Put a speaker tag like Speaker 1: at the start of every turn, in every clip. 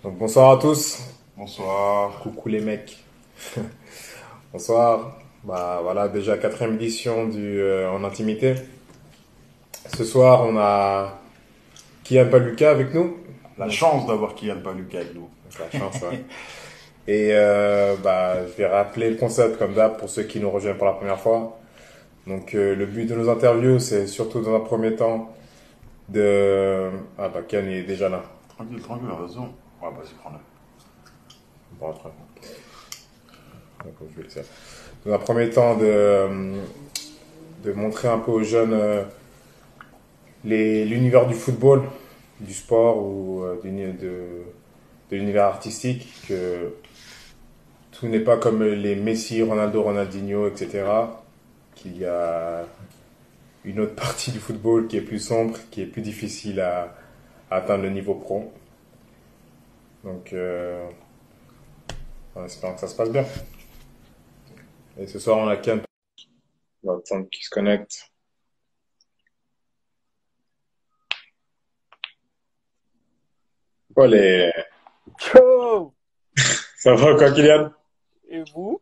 Speaker 1: Donc bonsoir à tous.
Speaker 2: Bonsoir.
Speaker 1: Coucou les mecs. Bonsoir. Bah voilà déjà quatrième édition du En Intimité. Ce soir on a Kian Paluca avec nous.
Speaker 2: La
Speaker 1: Donc
Speaker 2: chance d'avoir Kylian Paluca avec nous.
Speaker 1: la chance ouais. Et bah je vais rappeler le concept comme d'hab pour ceux qui nous rejoignent pour la première fois. Donc le but de nos interviews c'est surtout dans un premier temps de... Ah bah Kian est déjà là.
Speaker 2: Tranquille, tranquille, raison. Ouais, vas-y, prends-le.
Speaker 1: Bon, après. Donc, je vais le faire. Dans un premier temps de montrer un peu aux jeunes l'univers du football, du sport ou de l'univers artistique, que tout n'est pas comme les Messi, Ronaldo, Ronaldinho, etc. Qu'il y a une autre partie du football qui est plus sombre, qui est plus difficile à atteindre le niveau pro. Donc, en espérant que ça se passe bien. Et ce soir, on a Ken. On va attendre qu'il se connecte. Quoi, les...
Speaker 3: Ciao!
Speaker 1: Ça va quoi, Kylian?
Speaker 3: Et vous?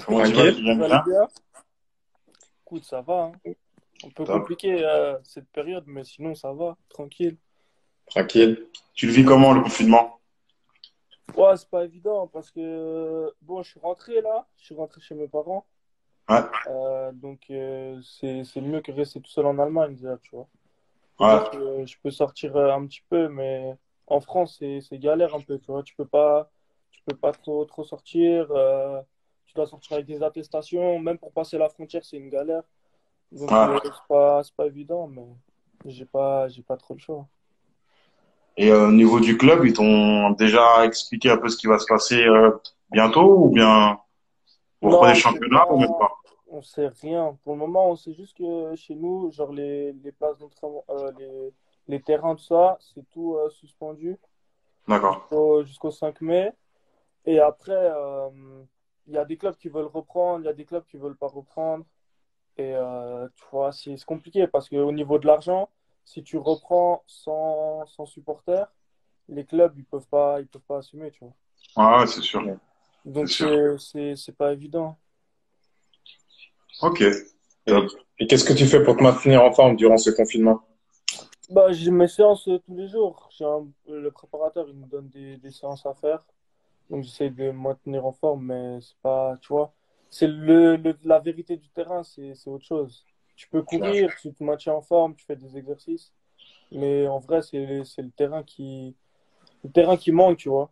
Speaker 2: Comment tu vas,
Speaker 1: Tranquille?
Speaker 2: Kylian?
Speaker 3: Vous allez
Speaker 2: Bien?
Speaker 3: bien? Écoute, ça va, hein. Un peu
Speaker 2: Top.
Speaker 3: compliqué cette période, mais sinon ça va, tranquille.
Speaker 1: Tranquille.
Speaker 2: Tu le vis comment, le confinement?
Speaker 3: Ouais, c'est pas évident parce que bon, je suis rentré là, je suis rentré chez mes parents,
Speaker 2: Ouais,
Speaker 3: donc c'est mieux que rester tout seul en Allemagne déjà, tu vois.
Speaker 2: ouais.
Speaker 3: C'est-à-dire que je peux sortir un petit peu, mais en France c'est galère un peu, tu vois. Tu peux pas trop sortir. Tu dois sortir avec des attestations, même pour passer la frontière c'est une galère. Donc,
Speaker 2: Ouais.
Speaker 3: c'est pas évident, mais j'ai pas trop le choix.
Speaker 2: Et au niveau du club, ils t'ont déjà expliqué un peu ce qui va se passer bientôt ou bien vous reprenez
Speaker 3: Non,
Speaker 2: le championnat ou même pas?
Speaker 3: on sait rien. Pour le moment, on sait juste que chez nous, genre les places d'entraînement, les terrains, tout ça, c'est tout suspendu
Speaker 2: D'accord.
Speaker 3: jusqu'au 5 mai. Et après, il y a des clubs qui veulent reprendre, il y a des clubs qui veulent pas reprendre. Et tu vois, c'est compliqué parce qu'au niveau de l'argent, si tu reprends sans supporters, les clubs, ils peuvent pas assumer, tu vois.
Speaker 2: Ouais, ouais, c'est sûr. C'est
Speaker 3: Donc
Speaker 2: sûr.
Speaker 3: c'est pas évident.
Speaker 2: Ok.
Speaker 1: Et,
Speaker 2: Top.
Speaker 1: et qu'est-ce que tu fais pour te maintenir en forme durant ce confinement?
Speaker 3: Bah, j'ai mes séances tous les jours. Le préparateur, il nous donne des séances à faire. Donc j'essaie de me maintenir en forme, mais c'est pas, tu vois, c'est la vérité du terrain, c'est autre chose. Tu peux
Speaker 1: Ouais.
Speaker 3: courir, tu te maintiens en forme, tu fais des exercices, mais en vrai, c'est le terrain qui manque, tu vois.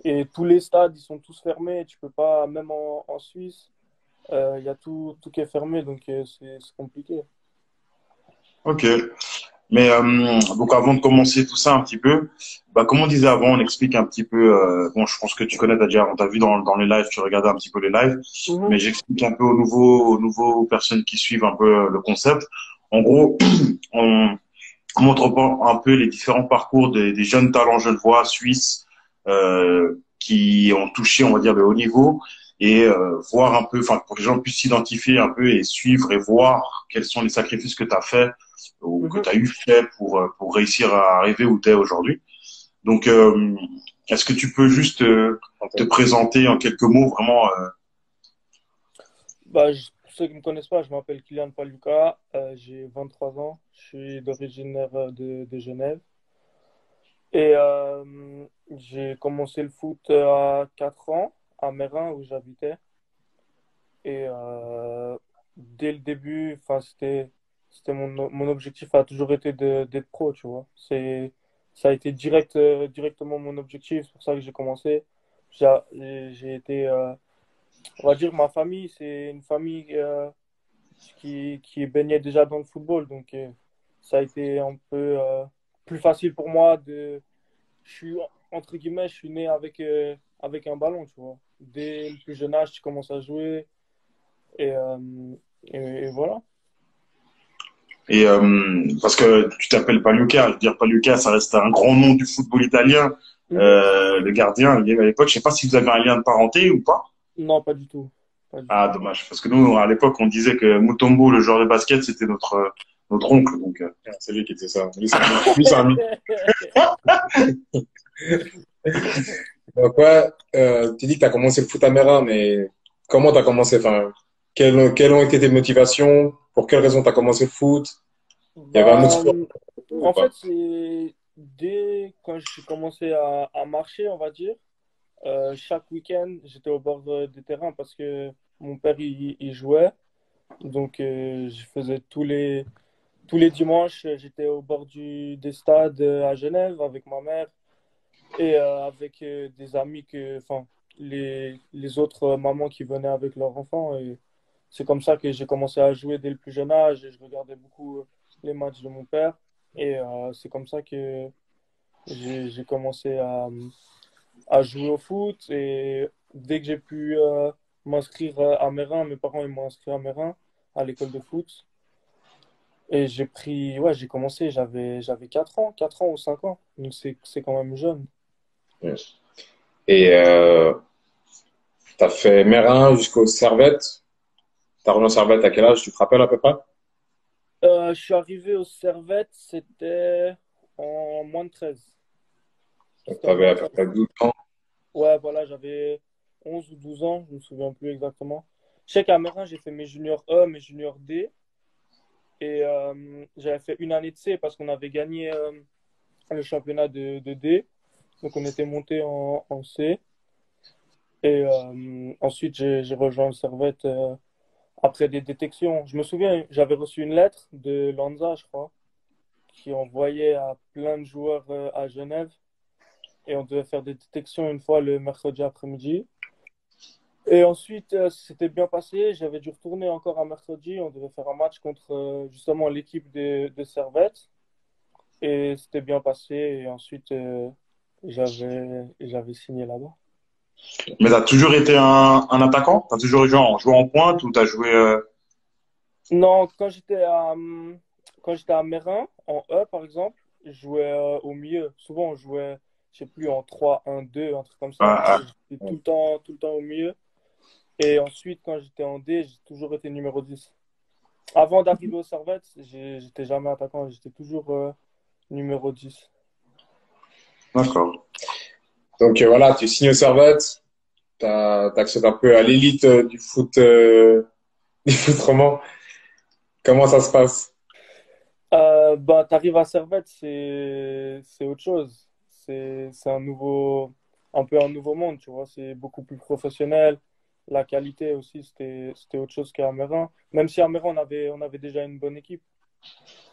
Speaker 3: Et tous les stades, ils sont tous fermés. Tu peux pas, même en Suisse, il y a tout qui est fermé, donc c'est compliqué.
Speaker 2: Ok. Mais donc avant de commencer tout ça un petit peu, bah comme on disait avant, on explique un petit peu. Bon, je pense que tu connais, t'as déjà, on t'a vu dans les lives, tu regardais un petit peu les lives,
Speaker 3: Mhm.
Speaker 2: mais j'explique un peu aux nouveaux personnes qui suivent un peu le concept. En gros, on montre un peu les différents parcours des jeunes talents genevois suisses qui ont touché, on va dire, le haut niveau et voir un peu, enfin, pour que les gens puissent s'identifier un peu et suivre et voir quels sont les sacrifices que tu as fait ou que
Speaker 3: Mhm.
Speaker 2: tu as eu fait pour réussir à arriver où tu es aujourd'hui. Donc, est-ce que tu peux juste te présenter en quelques mots vraiment
Speaker 3: Bah, pour ceux qui ne me connaissent pas, je m'appelle Kylian Paluca, j'ai 23 ans, je suis d'origine de Genève et j'ai commencé le foot à 4 ans à Mérin où j'habitais et dès le début, enfin, c'était mon objectif a toujours été d'être pro, tu vois. Ça a été directement mon objectif, c'est pour ça que j'ai commencé. J'ai été, on va dire, ma famille, c'est une famille qui baignait déjà dans le football. Donc, ça a été un peu plus facile pour moi je suis, entre guillemets, je suis né avec un ballon, tu vois. Dès le plus jeune âge, tu commences à jouer et, euh, et voilà.
Speaker 2: et parce que tu t'appelles Paluca, je veux dire Paluca, ça reste un grand nom du football italien.
Speaker 3: Mhm.
Speaker 2: Le gardien, il est à l'époque, je sais pas si vous avez un lien de parenté ou pas.
Speaker 3: Non, pas du tout. Pas du
Speaker 2: Ah,
Speaker 3: tout.
Speaker 2: dommage. Parce que nous, à l'époque, on disait que Mutombo, le joueur de basket, c'était notre oncle. Donc,
Speaker 1: C'est lui qui disait ça. Lui, c'est un mythe. Lui, c'est un mythe. Donc, ouais, tu dis que tu as commencé le foot à Mérin, mais comment tu as commencé? Enfin, quelles ont été tes motivations? Pour quelles raisons tu as commencé le foot? Il y avait un autre
Speaker 3: Bah,
Speaker 1: sport ou
Speaker 3: en
Speaker 1: pas?
Speaker 3: fait, c'est dès quand j'ai commencé à marcher, on va dire, chaque week-end, j'étais au bord des terrains parce que mon père, il jouait. Donc, je faisais tous les dimanches, j'étais au bord des stades à Genève avec ma mère et avec des amis enfin, les autres mamans qui venaient avec leurs enfants. Et c'est comme ça que j'ai commencé à jouer dès le plus jeune âge. Et je regardais beaucoup les matchs de mon père. Et c'est comme ça que j'ai commencé à jouer au foot. Et dès que j'ai pu m'inscrire à Mérin, mes parents ils m'ont inscrit à Mérin, à l'école de foot. Et ouais, j'ai commencé, j'avais 4 ans ou 5 ans. Donc c'est quand même jeune.
Speaker 1: Yes. Et tu as fait Mérin jusqu'au Servette. Tu as rejoint Servette à quel âge? Tu te rappelles à peu près?
Speaker 3: Je suis arrivé au Servette, c'était en moins de 13.
Speaker 1: Donc,
Speaker 3: C'était
Speaker 1: tu
Speaker 3: en
Speaker 1: avais
Speaker 3: moins de
Speaker 1: à peu
Speaker 3: 13.
Speaker 1: près 12 ans.
Speaker 3: Ouais, voilà, j'avais 11 ou 12 ans, je me souviens plus exactement. Je sais qu'à Mérin, j'ai fait mes juniors E, mes juniors D. Et j'avais fait une année de C parce qu'on avait gagné le championnat de D. Donc on était monté en C. Et ensuite, j'ai rejoint le Servette après des détections. Je me souviens, j'avais reçu une lettre de Lanza, je crois, qui envoyait à plein de joueurs à Genève. Et on devait faire des détections une fois le mercredi après-midi. Et ensuite, c'était bien passé. J'avais dû retourner encore un mercredi. On devait faire un match contre justement l'équipe de Servette. Et c'était bien passé. Et ensuite, j'avais signé là-bas.
Speaker 2: Mais t'as toujours été un attaquant? T'as toujours joué en pointe ou t'as joué
Speaker 3: Non, quand j'étais à Mérin, en E par exemple, je jouais au milieu. Souvent, on jouait, je sais plus, en 3-1-2, un truc comme ça.
Speaker 2: à-
Speaker 3: Et
Speaker 2: à-
Speaker 3: j'étais tout le temps au milieu. Et ensuite, quand j'étais en D, j'ai toujours été numéro 10. Avant d'arriver au Servette, j'étais jamais attaquant, j'étais toujours numéro 10.
Speaker 2: D'accord.
Speaker 1: Donc voilà, tu signes au Servette, t'accèdes un peu à l'élite du foot, du foot roman. Comment ça se passe?
Speaker 3: Bah, t'arrives à Servette, c'est autre chose. C'est un peu un nouveau monde, tu vois. C'est beaucoup plus professionnel. La qualité aussi, c'était autre chose qu'à Mérin. Même si à Mérin, on avait déjà une bonne équipe.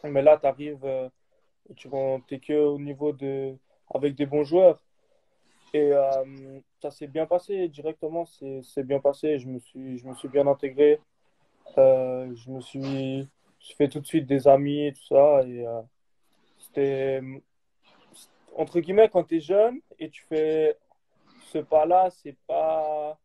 Speaker 3: Mais là, t'arrives, t'es que au niveau avec des bons joueurs. Et ça s'est bien passé directement, c'est bien passé. Je me suis bien intégré. J'ai fait tout de suite des amis et tout ça. Et c'était, entre guillemets, quand tu es jeune et tu fais ce pas-là, c'est pas,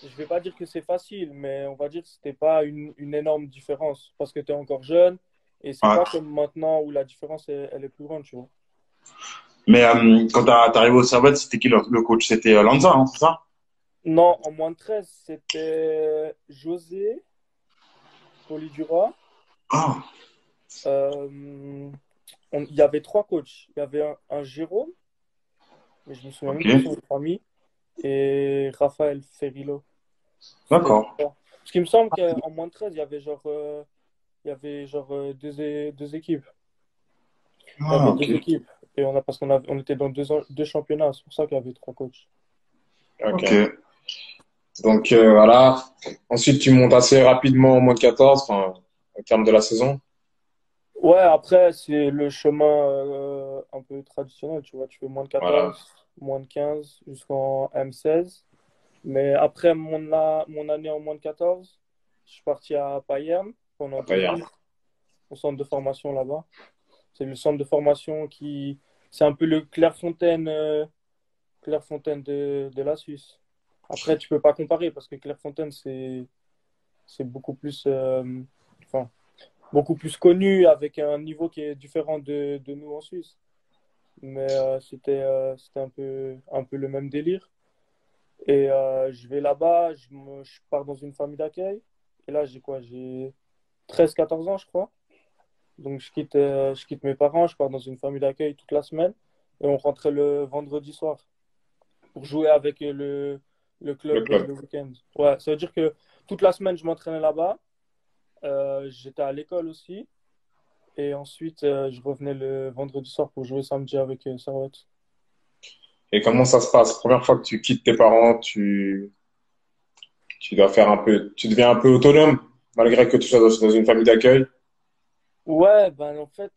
Speaker 3: je vais pas dire que c'est facile, mais on va dire que c'était pas une énorme différence parce que tu es encore jeune et c'est pas
Speaker 2: Ouais.
Speaker 3: comme maintenant où la différence, elle est plus grande, tu vois.
Speaker 2: Mais quand t'es arrivé au Servette, c'était qui le coach? C'était Lanza, hein, c'est ça?
Speaker 3: Non, en moins de 13 c'était José Polidura.
Speaker 2: Ah,
Speaker 3: Euh, il y avait trois coachs. Il y avait un Jérôme, mais je me souviens même plus son
Speaker 2: ok.
Speaker 3: nom de famille, et Raphaël Ferrilo. C'était les
Speaker 2: D'accord.
Speaker 3: trois. Parce qu'il me semble qu'en moins de 13 il y avait genre deux équipes. Il y
Speaker 2: Ah,
Speaker 3: avait
Speaker 2: ok.
Speaker 3: deux équipes. Et parce on était dans deux championnats. C'est pour ça qu'il y avait trois coachs.
Speaker 1: Ok.
Speaker 2: Ok.
Speaker 1: Donc voilà. Ensuite, tu montes assez rapidement en moins de 14, enfin, au terme de la saison.
Speaker 3: Ouais, après, c'est le chemin un peu traditionnel. Tu vois, tu fais moins de
Speaker 1: Voilà.
Speaker 3: 14, moins de 15 jusqu'en M16. Mais après mon année en moins de 14, je suis parti à Payerne pendant
Speaker 1: Après,
Speaker 3: 2 ans au centre de formation là-bas. C'est le centre de formation c'est un peu le Clairefontaine de la Suisse. Après, tu peux pas comparer parce que Clairefontaine, c'est enfin, beaucoup plus connu avec un niveau qui est différent de nous en Suisse. Mais c'était un peu le même délire. Et je vais là-bas, je pars dans une famille d'accueil. Et là, j'ai quoi? J'ai 13 14 ans, je crois. Donc, je quitte mes parents, je pars dans une famille d'accueil toute la semaine. Et on rentrait le vendredi soir. pour jouer avec le
Speaker 1: Le
Speaker 3: club
Speaker 1: club.
Speaker 3: le week-end. Ouais, ça veut dire que toute la semaine, je m'entraînais là-bas. J'étais à l'école aussi. Et ensuite, je revenais le vendredi soir pour jouer samedi avec Servette.
Speaker 1: Et comment ça se passe? Première fois que tu quittes tes parents, tu dois faire un peu, tu deviens un peu autonome, malgré que tu sois dans une famille d'accueil.
Speaker 3: Ouais, ben en fait,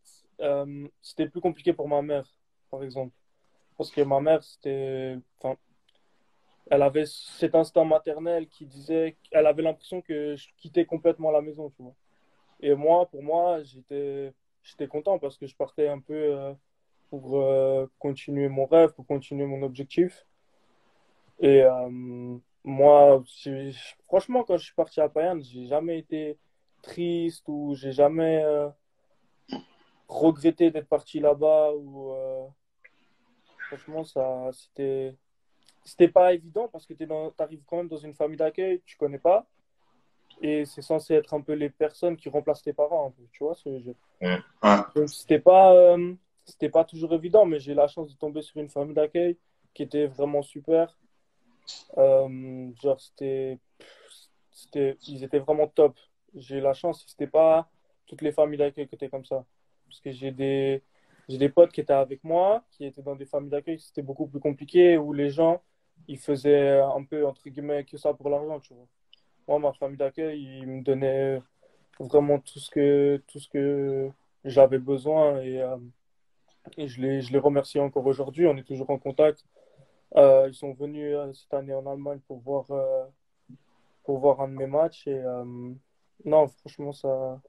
Speaker 3: c'était plus compliqué pour ma mère, par exemple. Parce que ma mère, enfin, elle avait cet instinct maternel qui disait qu'elle avait l'impression que je quittais complètement la maison, tu vois. Et moi, pour moi, j'étais content parce que je partais un peu pour continuer mon rêve, pour continuer mon objectif. Et moi, franchement, quand je suis parti à Payerne, j'ai jamais été triste ou j'ai jamais regretté d'être parti là-bas. Ou franchement, c'était pas évident parce que t'arrives quand même dans une famille d'accueil, tu connais pas, et c'est censé être un peu les personnes qui remplacent tes parents, un peu, tu vois ce que je veux dire.
Speaker 1: Ouais. Ouais.
Speaker 3: Donc c'était pas toujours évident, mais j'ai eu la chance de tomber sur une famille d'accueil qui était vraiment super. Genre, ils étaient vraiment top. J'ai eu la chance, c'était pas toutes les familles d'accueil qui étaient comme ça. Parce que j'ai des potes qui étaient avec moi, qui étaient dans des familles d'accueil, c'était beaucoup plus compliqué, où les gens, ils faisaient un peu, entre guillemets, que ça pour l'argent, tu vois. Moi, ma famille d'accueil, ils me donnaient vraiment tout ce que j'avais besoin, et je les remercie encore aujourd'hui. On est toujours en contact. Ils sont venus cette année en Allemagne pour voir un de mes matchs. Et non, franchement, ça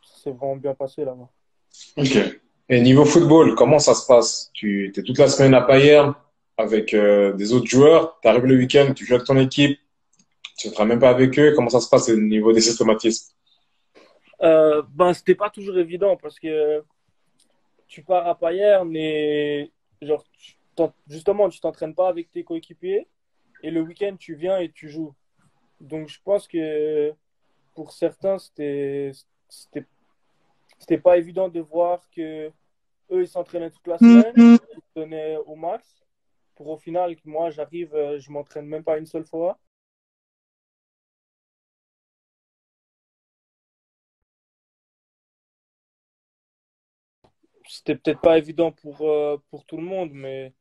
Speaker 3: s'est vraiment bien passé là-bas.
Speaker 1: Ok. Et niveau football, comment ça se passe? Tu es toute la semaine à Payerne avec des autres joueurs. Tu arrives le week-end, tu joues avec ton équipe, tu ne travailles même pas avec eux. Comment ça se passe au niveau des automatismes?
Speaker 3: Ben, c'était pas toujours évident parce que tu pars à Payerne et genre, justement, tu t'entraînes pas avec tes coéquipiers et le week-end, tu viens et tu joues. Donc, je pense que pour certains, c'était, c'était pas évident de voir que eux, ils s'entraînaient toute la semaine, ils se donnaient au max. Pour au final, que moi, j'arrive, je m'entraîne même pas une seule fois. C'était peut-être pas évident pour tout le monde, mais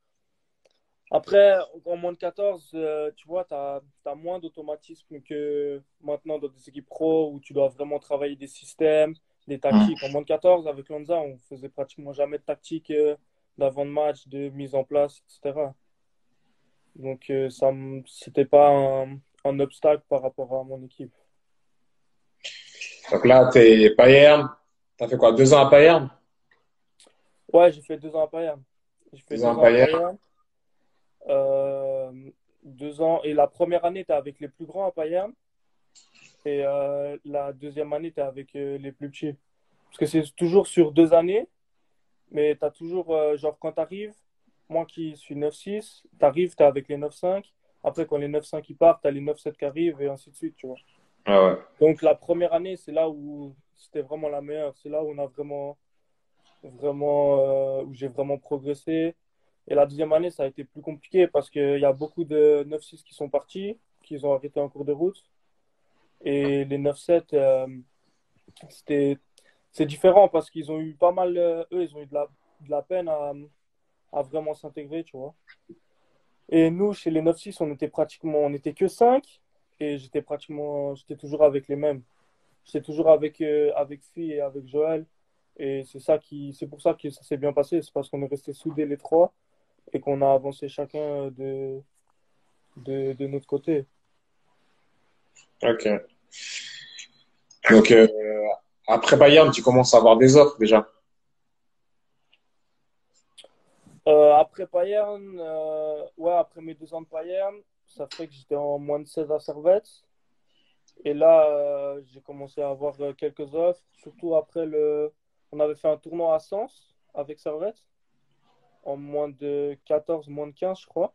Speaker 3: après, en moins de 14, tu vois, t'as moins d'automatisme que maintenant dans des équipes pro où tu dois vraiment travailler des systèmes, des tactiques. En moins de 14, avec Lanza, on faisait pratiquement jamais de tactique d'avant de match, de mise en place, etc. Donc, c'était pas un obstacle par rapport à mon équipe.
Speaker 1: Donc là, tu es Payerne. Tu as fait quoi? 2 ans à Payerne?
Speaker 3: Ouais, j'ai fait 2 ans à Payerne. J'ai fait
Speaker 1: 2 ans
Speaker 3: deux
Speaker 1: à
Speaker 3: ans à
Speaker 1: Payerne.
Speaker 3: Payerne. Euh, 2 ans. Et la première année, tu avec les plus grands à Payerne. Et la deuxième année, tu avec les plus petits. Parce que c'est toujours sur 2 années, mais tu as toujours, genre, quand tu arrives, moi qui suis 9-6, tu arrives, tu es avec les 9-5. Après, quand les 9-5 ils partent, tu as les 9-7 qui arrivent, et ainsi de suite, tu vois.
Speaker 1: Ah ouais.
Speaker 3: Donc, la première année, c'est là où c'était vraiment la meilleure. C'est là où on a où j'ai vraiment progressé. Et la deuxième année, ça a été plus compliqué parce qu'il y a beaucoup de 9-6 qui sont partis, qui ont arrêté en cours de route. Et les 9-7, c'était, c'est différent parce qu'ils ont eu pas mal, eux, ils ont eu de la peine à vraiment s'intégrer, tu vois. Et nous, chez les 9-6, on était que 5 et j'étais toujours avec les mêmes. J'étais toujours avec Phi et avec Joël. Et c'est pour ça que ça s'est bien passé. C'est parce qu'on est restés soudés les trois et qu'on a avancé chacun de notre côté.
Speaker 1: Ok. Donc, après Bayern, tu commences à avoir des offres déjà.
Speaker 3: Après Bayern, ouais, après mes 2 ans de Bayern, ça fait que j'étais en moins de 16 à Servette. Et là, j'ai commencé à avoir quelques offres, surtout après On avait fait un tournoi à Sens avec Servette, en moins de 14, moins de 15, je crois.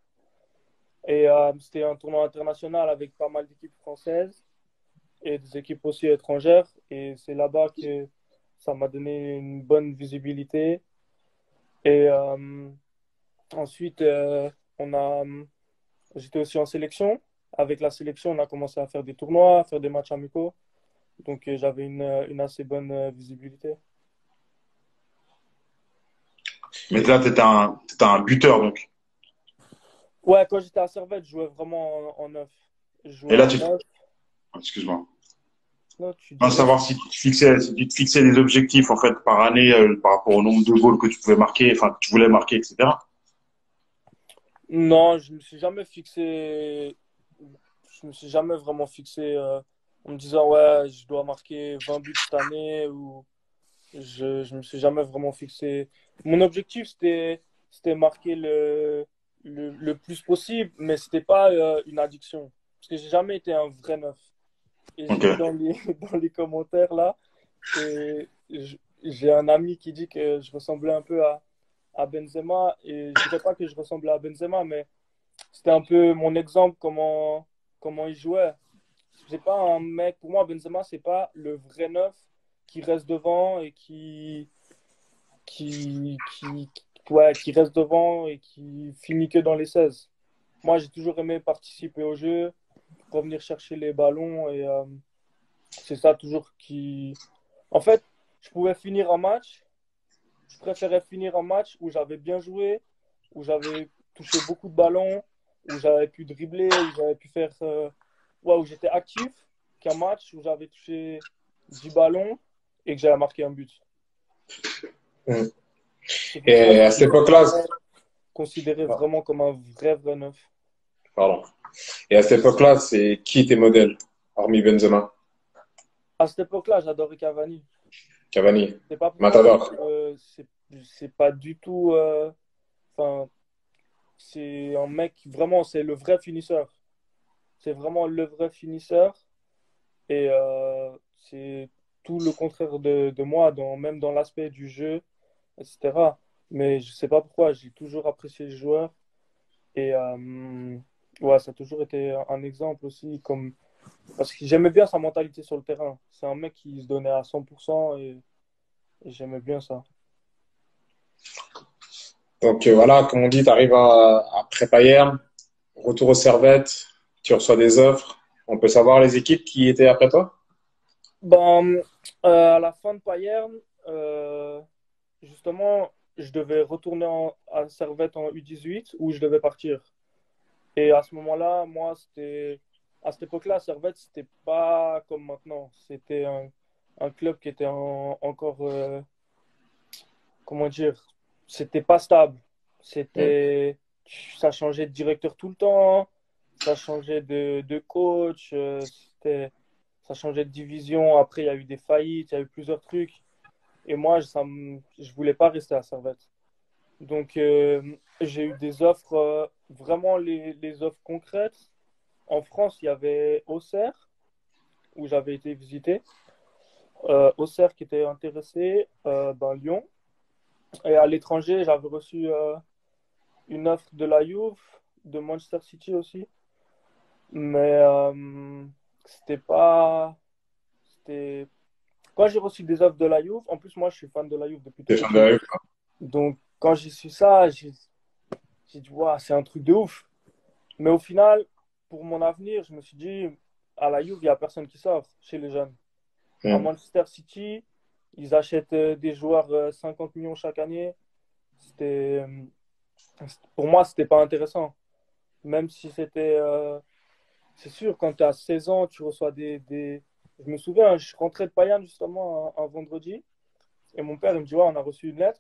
Speaker 3: Et c'était un tournoi international avec pas mal d'équipes françaises et des équipes aussi étrangères. Et c'est là-bas que ça m'a donné une bonne visibilité. Et ensuite, j'étais aussi en sélection. Avec la sélection, on a commencé à faire des tournois, à faire des matchs amicaux. Donc, j'avais une assez bonne visibilité.
Speaker 2: Mais là, t'étais un buteur, donc.
Speaker 3: Ouais, quand j'étais à Servette, je jouais vraiment en neuf. Je
Speaker 2: Et
Speaker 3: jouais
Speaker 2: là,
Speaker 3: en neuf.
Speaker 2: excuse-moi.
Speaker 3: Non, tu
Speaker 2: Je veux
Speaker 3: disais.
Speaker 2: savoir si tu te fixais des objectifs, en fait, par année, par rapport au nombre de goals que tu pouvais marquer, enfin, que tu voulais marquer, etc.
Speaker 3: Non, je me suis jamais fixé. Je me suis jamais vraiment fixé en me disant, ouais, je dois marquer 20 buts cette année ou je me suis jamais vraiment fixé. Mon objectif, c'était marquer le plus possible, mais c'était pas une addiction. Parce que j'ai jamais été un vrai neuf. Et j'ai
Speaker 2: Ok.
Speaker 3: vu dans les commentaires là, et j'ai un ami qui dit que je ressemblais un peu à Benzema. Et je dirais pas que je ressemblais à Benzema, mais c'était un peu mon exemple, comment il jouait. C'est pas un mec, pour moi, Benzema, c'est pas le vrai neuf qui reste devant et qui reste devant et qui finit que dans les 16. Moi, j'ai toujours aimé participer au jeu, revenir chercher les ballons et c'est ça toujours qui. En fait, je pouvais finir un match, je préférais finir un match où j'avais bien joué, où j'avais touché beaucoup de ballons, où j'avais pu dribbler, où j'avais pu faire. Ouais, où j'étais actif, qu'un match où j'avais touché 10 ballons et que j'avais marqué un but.
Speaker 1: Mm.
Speaker 3: C'est pour ça
Speaker 1: Et
Speaker 3: que
Speaker 1: à
Speaker 3: je
Speaker 1: cette
Speaker 3: me suis
Speaker 1: époque-là,
Speaker 3: jamais considéré
Speaker 1: ah,
Speaker 3: vraiment comme un vrai neuf.
Speaker 1: pardon. Et à cette époque-là, c'est qui tes modèles, hormis Benzema,
Speaker 3: À cette époque-là, j'adorais Cavani.
Speaker 1: Cavani,
Speaker 3: C'est pas pourquoi, parce
Speaker 1: Matador.
Speaker 3: que c'est pas du tout. Enfin, c'est un mec, vraiment, c'est le vrai finisseur. C'est vraiment le vrai finisseur. Et c'est tout le contraire de moi, même dans l'aspect du jeu, etc. Mais je sais pas pourquoi, j'ai toujours apprécié le joueur. Et ouais, ça a toujours été un exemple aussi, parce que j'aimais bien sa mentalité sur le terrain. C'est un mec qui se donnait à 100% et j'aimais bien ça.
Speaker 1: Donc voilà, comme on dit, tu arrives après Bayern, retour aux Servette, tu reçois des offres. On peut savoir les équipes qui étaient après toi?
Speaker 3: Ben, à la fin de Payerne, justement, je devais retourner à Servette en U18 où je devais partir. Et à ce moment-là, moi, à cette époque-là, Servette, c'était pas comme maintenant. C'était un club qui était encore, comment dire, c'était pas stable.
Speaker 1: Mm.
Speaker 3: C'était, ça changeait de directeur tout le temps, ça changeait de coach, ça changeait de division. Après, il y a eu des faillites, il y a eu plusieurs trucs. Et moi, je voulais pas rester à Servette. Donc, j'ai eu des offres, vraiment les offres concrètes. En France, il y avait Auxerre, où j'avais été visiter. Auxerre qui était intéressé, ben, Lyon. Et à l'étranger, j'avais reçu une offre de la Juve, de Manchester City aussi. Mais c'était pas. C'était... Quand j'ai reçu des offres de la Juve, en plus, moi, je suis fan de la Juve depuis tout
Speaker 1: Des fans de
Speaker 3: petit.
Speaker 1: la Juve.
Speaker 3: Donc, quand j'ai su ça, j'ai dit, waouh, c'est un truc de ouf. Mais au final, pour mon avenir, je me suis dit, à la Juve, il n'y a personne qui sort chez les jeunes. À
Speaker 1: Mm.
Speaker 3: Manchester City, ils achètent des joueurs 50 millions chaque année. C'était, pour moi, c'était pas intéressant. Même si c'était. C'est sûr, quand tu as 16 ans, tu reçois des. Je me souviens, je rentrais de Payerne justement un vendredi. Et mon père, il me dit, ouais, on a reçu une lettre.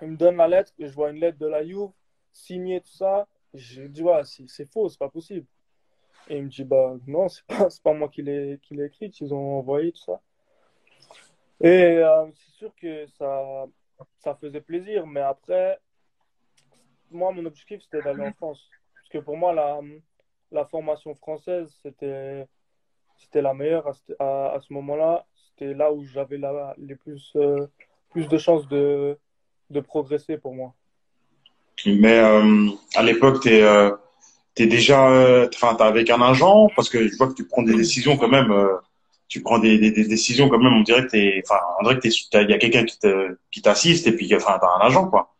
Speaker 3: Il me donne la lettre et je vois une lettre de la Juve, signée, tout ça. Je dis, ouais, c'est faux, c'est pas possible. Et il me dit, bah non, c'est pas moi qui l'ai écrite, ils ont envoyé tout ça. Et c'est sûr que ça faisait plaisir, mais après, moi, mon objectif, c'était d'aller en France. Parce que pour moi, la formation française, c'était la meilleure à ce moment-là. C'était là où j'avais les plus de chances de progresser pour moi.
Speaker 2: Mais à l'époque, t'es déjà, enfin, t'es avec un agent parce que je vois que tu prends des décisions quand même. Tu prends des décisions quand même. On dirait que il y a quelqu'un qui t'assiste et puis enfin, t'as un agent quoi.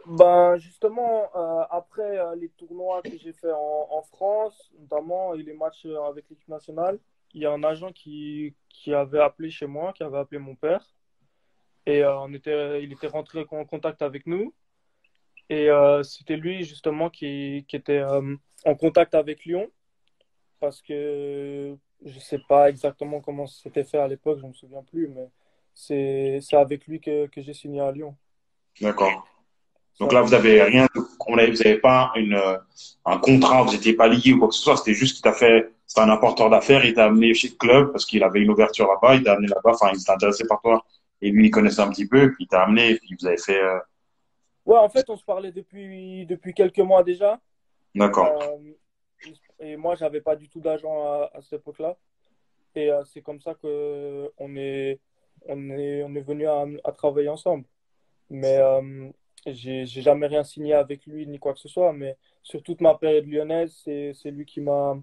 Speaker 3: Ben, justement, après les tournois que j'ai fait en France, notamment, et les matchs avec l'équipe nationale, il y a un agent qui avait appelé chez moi, qui avait appelé mon père, et il était rentré en contact avec nous, et c'était lui, justement, qui était en contact avec Lyon, parce que je sais pas exactement comment c'était fait à l'époque, je me souviens plus, mais c'est avec lui que j'ai signé à Lyon.
Speaker 2: D'accord.
Speaker 3: C'est
Speaker 2: Donc là,
Speaker 3: avec
Speaker 2: vous avez rien, vous avez pas un contrat, vous n'étiez pas lié ou quoi que ce soit. C'était juste qu'il t'a fait, c'était un apporteur d'affaires, il t'a amené chez le club parce qu'il avait une ouverture là-bas, il t'a amené là-bas, enfin, il s'était intéressé par toi. Et lui, il connaissait un petit peu, puis il t'a amené, et puis vous avez fait,
Speaker 3: Ouais, en fait, on se parlait depuis quelques mois déjà.
Speaker 2: d'accord.
Speaker 3: Euh, et moi, j'avais pas du tout d'agent à cette époque-là. Et c'est comme ça que on est venu à travailler ensemble. Mais j'ai jamais rien signé avec lui ni quoi que ce soit. Mais sur toute ma période lyonnaise, c'est lui qui m'a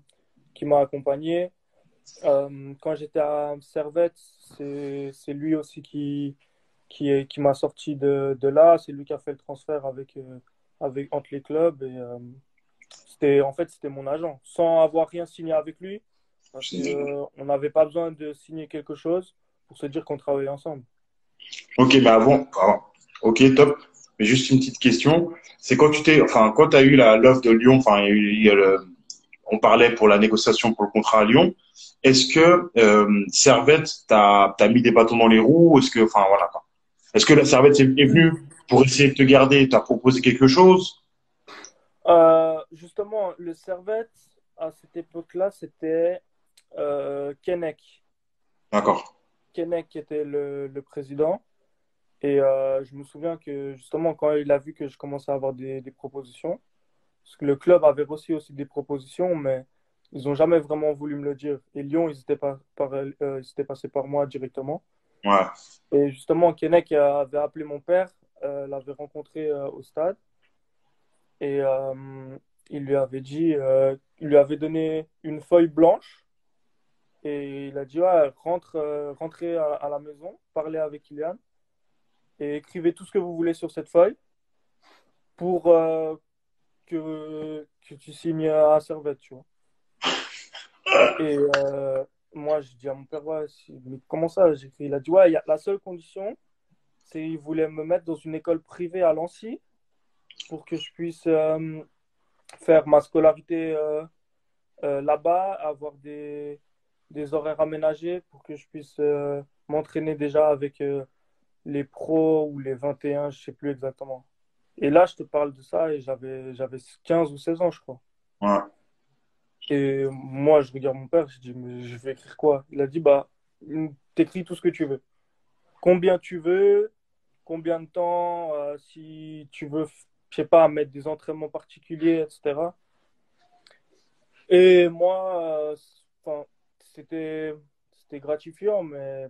Speaker 3: accompagné. Quand j'étais à Servette, c'est lui aussi qui m'a sorti de là. C'est lui qui a fait le transfert entre les clubs. Et en fait, c'était mon agent. Sans avoir rien signé avec lui, parce que, on n'avait pas besoin de signer quelque chose pour se dire qu'on travaillait ensemble.
Speaker 2: Ok, bah ok, top. Mais juste une petite question. C'est quand enfin, quand t'as eu l'offre de Lyon, enfin, on parlait pour la négociation pour le contrat à Lyon. Est-ce que Servette t'as mis des bâtons dans les roues? Est-ce que, enfin voilà, quoi. Est-ce que la Servette est venue pour essayer de te garder? T'as proposé quelque chose?
Speaker 3: Justement, le Servette, à cette époque-là, c'était Keinec.
Speaker 2: D'accord.
Speaker 3: Keinec qui était le président. Et je me souviens que justement, quand il a vu que je commençais à avoir des propositions, parce que le club avait reçu aussi des propositions, mais ils n'ont jamais vraiment voulu me le dire. Et Lyon, ils étaient passés par moi directement.
Speaker 2: Ouais.
Speaker 3: Et justement, Keinec avait appelé mon père, l'avait rencontré au stade, et il lui avait il lui avait donné une feuille blanche, et il a dit, ouais, rentrez à la maison, parlez avec Kylian, et écrivez tout ce que vous voulez sur cette feuille pour que tu signes à Servette, tu vois. Et moi, je dis à mon père, ouais, mais comment ça? Il a dit, ouais, la seule condition, c'est qu'il voulait me mettre dans une école privée à Lancy pour que je puisse faire ma scolarité là-bas, avoir des horaires aménagés pour que je puisse m'entraîner déjà avec les pros ou les 21, je sais plus exactement. Et là, je te parle de ça et j'avais 15 ou 16 ans, je crois.
Speaker 2: Ouais.
Speaker 3: Et moi, je regarde mon père, je dis, mais je vais écrire quoi? Il a dit, bah, t'écris tout ce que tu veux. Combien tu veux, combien de temps, si tu veux, je sais pas, mettre des entraînements particuliers, etc. Et moi, enfin, c'était, c'était gratifiant, mais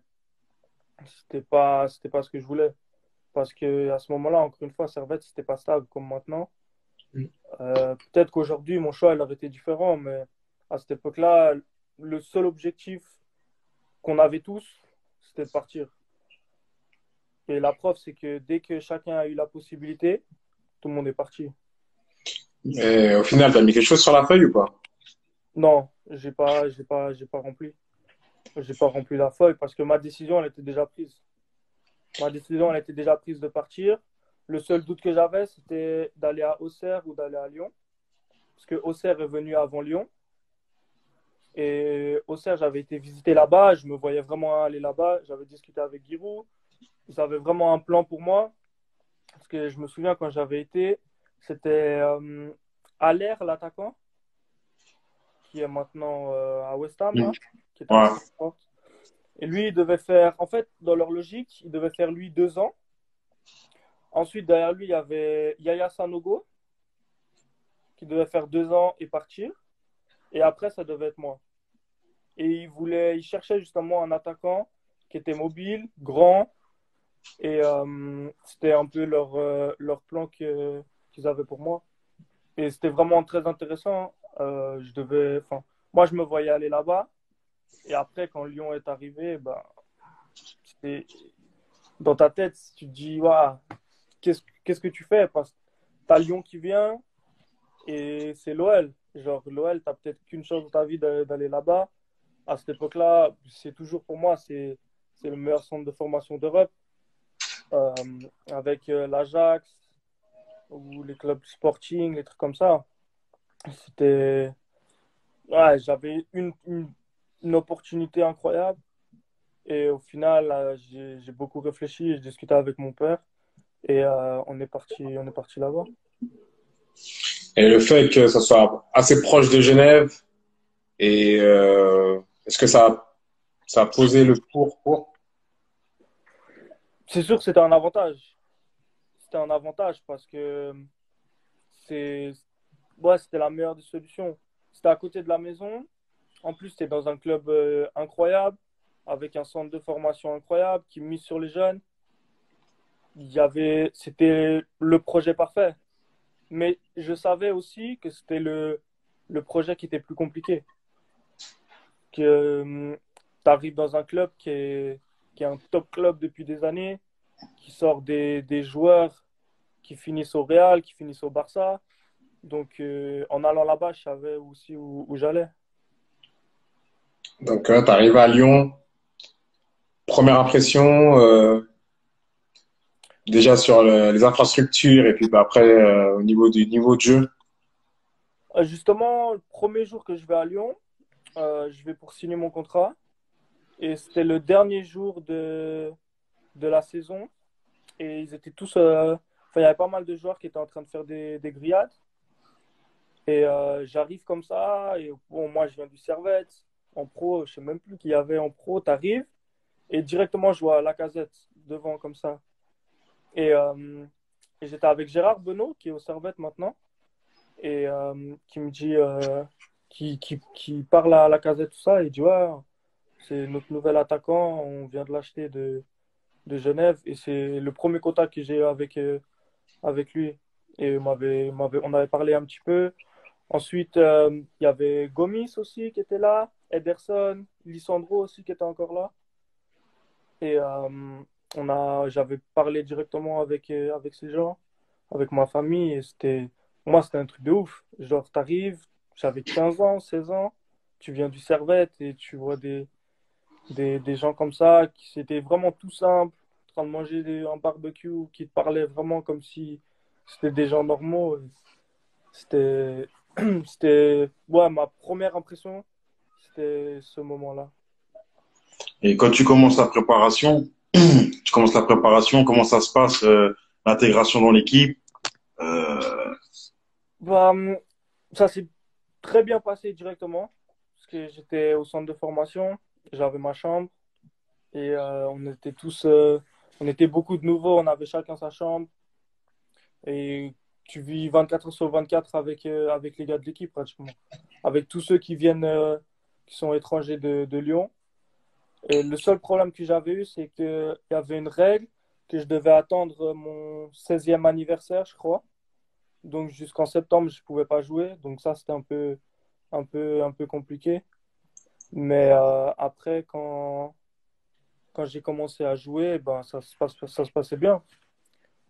Speaker 3: c'était pas ce que je voulais. Parce que à ce moment-là, encore une fois, Servette, c'était pas stable comme maintenant. Peut-être qu'aujourd'hui, mon choix, il aurait été différent, mais à cette époque-là, le seul objectif qu'on avait tous, c'était de partir. Et la preuve, c'est que dès que chacun a eu la possibilité, tout le monde est parti.
Speaker 1: Et au final, t'as mis quelque chose sur la feuille ou pas?
Speaker 3: Non, j'ai pas rempli. J'ai pas rempli la feuille parce que ma décision, elle était déjà prise. Ma décision, elle était déjà prise de partir. Le seul doute que j'avais, c'était d'aller à Auxerre ou d'aller à Lyon. Parce que Auxerre est venu avant Lyon. Et Auxerre, j'avais été visiter là-bas. Je me voyais vraiment aller là-bas. J'avais discuté avec Giroud. Ils avaient vraiment un plan pour moi. Parce que je me souviens quand j'avais été, c'était Aller, l'attaquant, qui est maintenant à West Ham, là, qui est à
Speaker 2: Ouais.
Speaker 3: Brentford. Et lui, il devait faire, en fait, dans leur logique, il devait faire lui 2 ans. Ensuite, derrière lui, il y avait Yaya Sanogo, qui devait faire 2 ans et partir. Et après, ça devait être moi. Et il cherchait justement un attaquant qui était mobile, grand. Et c'était un peu leur plan qu'ils avaient pour moi. Et c'était vraiment très intéressant. Enfin, moi, je me voyais aller là-bas. Et après, quand Lyon est arrivé, ben, c'était dans ta tête, tu te dis, waouh, qu'est-ce que tu fais? Parce que t'as Lyon qui vient et c'est l'OL. Genre, l'OL, t'as peut-être qu'une chance dans ta vie d'aller là-bas. À cette époque-là, c'est toujours pour moi, c'est le meilleur centre de formation d'Europe, avec l'Ajax ou les clubs Sporting, les trucs comme ça. C'était, ouais, j'avais une opportunité incroyable. Et au final, j'ai beaucoup réfléchi, j'ai discuté avec mon père et on est parti là-bas.
Speaker 1: Et le fait que ça soit assez proche de Genève, et est-ce que ça a posé le pour?
Speaker 3: C'est sûr que c'était un avantage. C'était un avantage parce que c'est, ouais, c'était la meilleure des solutions. C'était à côté de la maison. En plus, c'était dans un club incroyable, avec un centre de formation incroyable qui mise sur les jeunes. C'était le projet parfait. Mais je savais aussi que c'était le projet qui était plus compliqué. Que tu arrives dans un club qui est un top club depuis des années, qui sort des joueurs qui finissent au Real, qui finissent au Barça. Donc, en allant là-bas, je savais aussi où j'allais.
Speaker 1: Donc, tu arrives à Lyon, première impression, déjà sur les infrastructures, et puis bah, après, au niveau de jeu.
Speaker 3: Justement, le premier jour que je vais à Lyon, je vais pour signer mon contrat. Et c'était le dernier jour de la saison. Et ils étaient tous. Enfin, il y avait pas mal de joueurs qui étaient en train de faire des grillades. Et j'arrive comme ça. Et bon, moi, je viens du Servette. En pro, je sais même plus qu'il y avait en pro. T'arrives. Et directement, je vois Lacazette devant comme ça. Et, j'étais avec Gérard Benoît, qui est au Servette maintenant. Et qui me dit. Qui parle à Lacazette, tout ça. Et il dit, ouais, c'est notre nouvel attaquant. On vient de l'acheter de Genève. Et c'est le premier contact que j'ai eu avec lui. Et on avait parlé un petit peu. Ensuite, il y avait Gomis aussi qui était là, Ederson, Lisandro aussi qui était encore là. Et j'avais parlé directement avec ces gens, avec ma famille. Et pour moi, c'était un truc de ouf. Genre, t'arrives, j'avais 15 ans, 16 ans, tu viens du Servette et tu vois des gens comme ça, qui c'était vraiment tout simple, en train de manger un barbecue, qui te parlaient vraiment comme si c'était des gens normaux. C'était, ouais, ma première impression, c'était ce moment-là.
Speaker 2: Et quand tu commences la préparation, comment ça se passe, l'intégration dans l'équipe? Euh,
Speaker 3: Bah, ça s'est très bien passé directement, parce que j'étais au centre de formation, j'avais ma chambre, et on était beaucoup de nouveaux, on avait chacun sa chambre, et tu vis 24 heures sur 24 avec les gars de l'équipe pratiquement, avec tous ceux qui viennent, qui sont étrangers de Lyon. Et le seul problème que j'avais eu, c'est qu'il y avait une règle que je devais attendre mon 16e anniversaire, je crois. Donc jusqu'en septembre, je ne pouvais pas jouer. Donc ça, c'était un peu compliqué. Mais après, quand j'ai commencé à jouer, ben, ça se passait bien.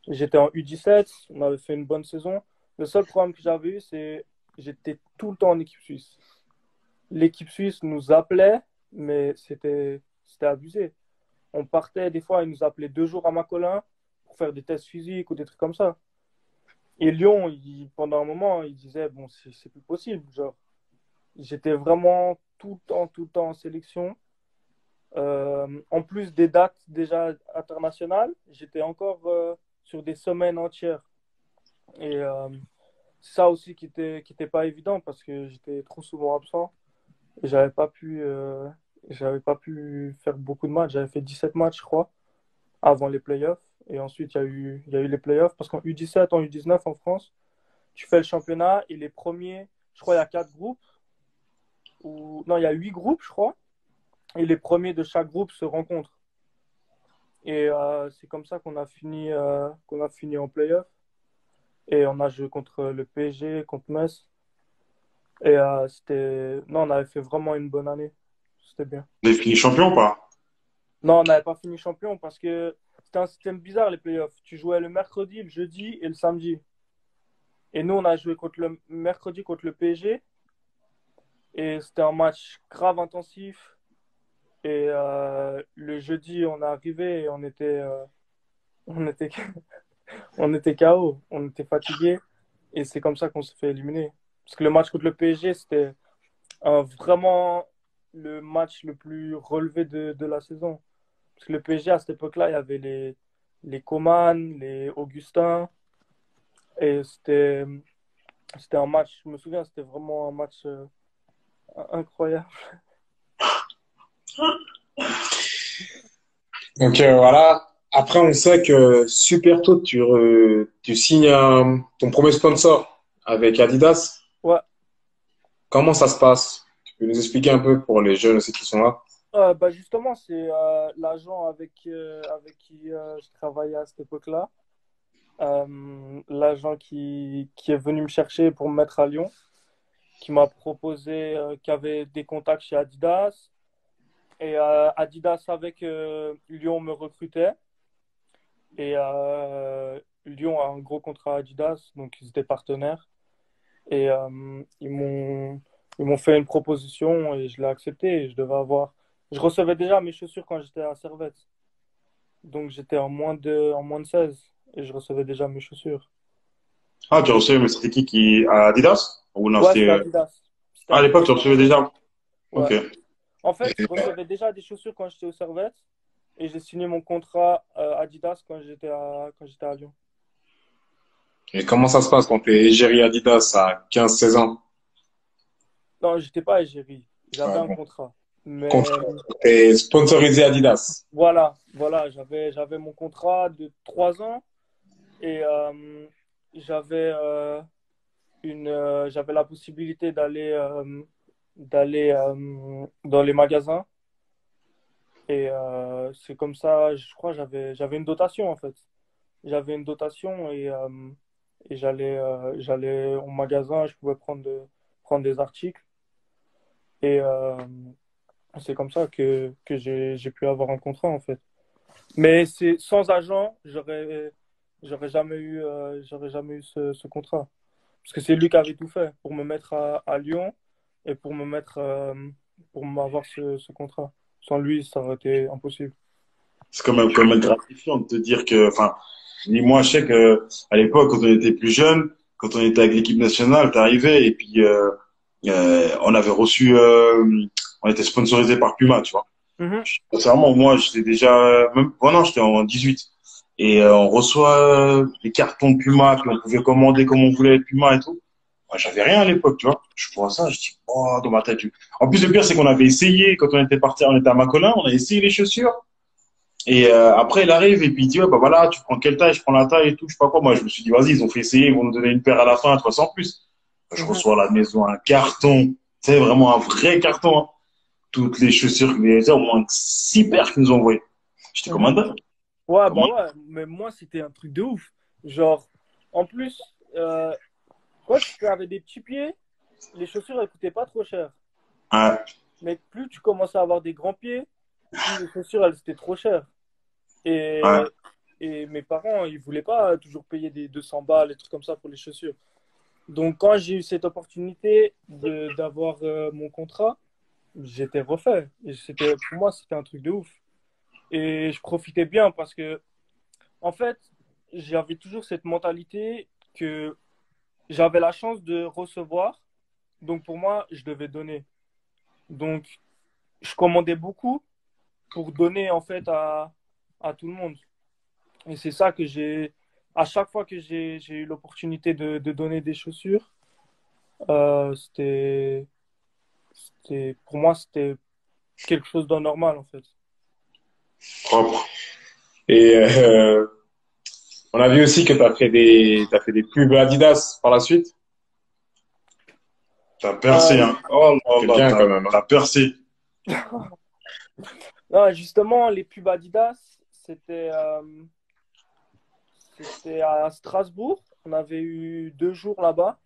Speaker 3: J'étais en U17, on avait fait une bonne saison. Le seul problème que j'avais eu, c'est que j'étais tout le temps en équipe suisse. L'équipe suisse nous appelait, mais c'était abusé. On partait, des fois, ils nous appelaient 2 jours à Macolin pour faire des tests physiques ou des trucs comme ça. Et Lyon, pendant un moment, ils disaient, bon, c'est plus possible. Genre, j'étais vraiment tout le temps en sélection. En plus des dates déjà internationales, j'étais encore sur des semaines entières. Et ça aussi qui était pas évident parce que j'étais trop souvent absent. Et j'avais pas pu faire beaucoup de matchs. J'avais fait 17 matchs, je crois, avant les playoffs. Et ensuite, il y a eu les playoffs. Parce qu'en U17, en U19 en France, tu fais le championnat et les premiers, je crois, il y a 4 groupes. Non, il y a 8 groupes, je crois. Et les premiers de chaque groupe se rencontrent. Et c'est comme ça qu'on a fini en playoff. Et on a joué contre le PSG, contre Metz. Et non, on avait fait vraiment une bonne année. C'était bien.
Speaker 2: vous avez fini champion ou pas?
Speaker 3: Non, on n'avait pas fini champion parce que c'était un système bizarre, les playoffs. Tu jouais le mercredi, le jeudi et le samedi. Et nous, on a joué contre le mercredi contre le PSG. Et c'était un match grave intensif. Et le jeudi, on est arrivé et on était, on était KO. On était fatigué. Et c'est comme ça qu'on s'est fait éliminer. Parce que le match contre le PSG, c'était vraiment le match le plus relevé de la saison. Parce que le PSG, à cette époque-là, il y avait les Coman, les Augustin. Et c'était un match, je me souviens, c'était vraiment un match incroyable.
Speaker 1: Donc voilà. Après, on sait que super tôt, tu signes ton premier sponsor avec Adidas.
Speaker 3: Ouais,
Speaker 1: Comment ça se passe? Tu peux nous expliquer un peu pour les jeunes aussi qui sont là?
Speaker 3: bah justement, c'est l'agent avec qui je travaillais à cette époque-là. L'agent qui est venu me chercher pour me mettre à Lyon, qui m'a proposé, qui avait des contacts chez Adidas. Et Adidas savait que Lyon me recrutait. Et Lyon a un gros contrat Adidas, donc ils étaient partenaires. Et ils m'ont fait une proposition et je l'ai acceptée. Et je recevais déjà mes chaussures quand j'étais à Servette. Donc j'étais en moins de 16 et je recevais déjà mes chaussures.
Speaker 2: Ah, tu recevais, mais c'était qui à Adidas? Ou non,
Speaker 3: Ouais,
Speaker 2: c'était,
Speaker 3: c'était Adidas. C'était
Speaker 2: ah, à l'époque,
Speaker 3: Adidas.
Speaker 2: tu recevais déjà?
Speaker 3: Ouais.
Speaker 2: Ok.
Speaker 3: En fait, je recevais déjà des chaussures quand j'étais au Servette et j'ai signé mon contrat Adidas quand j'étais à Lyon.
Speaker 1: Et comment ça se passe quand tu es égérie Adidas à 15 16 ans?
Speaker 3: Non, j'étais pas à Égérie. J'avais
Speaker 1: Ouais,
Speaker 3: un
Speaker 1: bon.
Speaker 3: contrat. Mais
Speaker 1: Contrat. T'es sponsorisé Adidas.
Speaker 3: voilà, j'avais mon contrat de 3 ans et j'avais j'avais la possibilité d'aller dans les magasins et c'est comme ça, je crois, j'avais une dotation en fait. J'avais une dotation et j'allais au magasin, je pouvais prendre des articles et c'est comme ça que j'ai pu avoir un contrat en fait. Mais c'est sans agent, j'aurais jamais eu ce contrat. Parce que c'est lui qui avait tout fait pour me mettre à Lyon et pour m'avoir ce contrat. Sans lui, ça aurait été impossible.
Speaker 2: C'est quand même gratifiant de te dire que, enfin, moi, je sais que à l'époque, quand on était plus jeune, quand on était avec l'équipe nationale, t'arrivais et puis on avait reçu, on était sponsorisé par Puma, tu vois.
Speaker 3: Mhm,
Speaker 2: Sincèrement, moi, j'étais déjà, même, bon, non, j'étais en 18. Et on reçoit les cartons Puma, puis on pouvait commander comme on voulait avec Puma et tout. Moi, j'avais rien à l'époque, tu vois. Je vois ça, je dis, oh, dans ma tête. En plus, le pire, c'est qu'on avait essayé, quand on était parti, on était à Macolin, on a essayé les chaussures. Et après, il arrive et puis il dit, ouais, bah voilà, tu prends quelle taille, je prends la taille et tout, je sais pas quoi. Moi, je me suis dit, vas-y, ils ont fait essayer, ils vont nous donner une paire à la fin, 300 plus. Je
Speaker 3: mhm,
Speaker 2: reçois à la maison un carton, c'est vraiment un vrai carton, hein. Toutes les chaussures, au moins 6 paires qu'ils nous ont envoyées. J'étais comme un
Speaker 3: mhm.
Speaker 2: dingue.
Speaker 3: Ouais,
Speaker 2: Comme
Speaker 3: bah
Speaker 2: un...
Speaker 3: ouais, mais moi, c'était un truc de ouf. Genre, en plus, quand tu avais des petits pieds, les chaussures, elles coûtaient pas trop cher.
Speaker 2: Ouais,
Speaker 3: Mais plus tu commençais à avoir des grands pieds, plus les chaussures, elles étaient trop chères.
Speaker 2: ouais.
Speaker 3: Et, et mes parents, ils voulaient pas toujours payer des 200 balles, des trucs comme ça pour les chaussures. Donc, quand j'ai eu cette opportunité d'avoir mon contrat, j'étais refait. Et pour moi, c'était un truc de ouf. Et je profitais bien parce que, en fait, j'avais toujours cette mentalité que j'avais la chance de recevoir. Donc, pour moi, je devais donner. Donc, je commandais beaucoup pour donner, en fait, à tout le monde. Et c'est ça que à chaque fois que j'ai eu l'opportunité de donner des chaussures, euh, c'était, pour moi, c'était quelque chose d'anormal, en fait.
Speaker 2: Propre.
Speaker 1: Et on a vu aussi que t'as fait des pubs Adidas par la suite.
Speaker 2: T'as percé,
Speaker 3: Euh,
Speaker 2: hein. Oh là
Speaker 1: C'est
Speaker 2: là,
Speaker 1: bien quand même, hein.
Speaker 2: t'as percé.
Speaker 3: non, justement, les pubs Adidas, c'était à Strasbourg. On avait eu 2 jours là-bas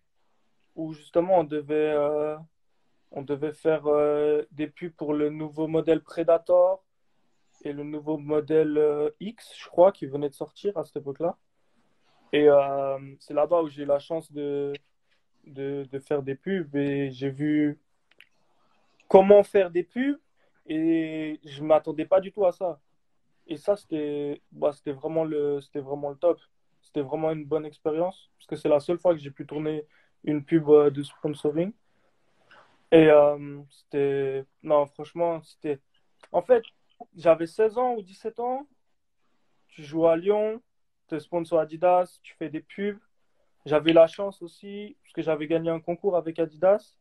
Speaker 3: où justement on devait faire des pubs pour le nouveau modèle Predator et le nouveau modèle X, je crois, qui venait de sortir à cette époque-là. Et c'est là-bas où j'ai eu la chance de faire des pubs et j'ai vu comment faire des pubs et je ne m'attendais pas du tout à ça. Et ça, c'était vraiment le top. C'était vraiment une bonne expérience parce que c'est la seule fois que j'ai pu tourner une pub de sponsoring. Et non, franchement, c'était. En fait, j'avais 16 ans ou 17 ans, tu joues à Lyon, tu es sponsor Adidas, tu fais des pubs. J'avais la chance aussi, parce que j'avais gagné un concours avec Adidas,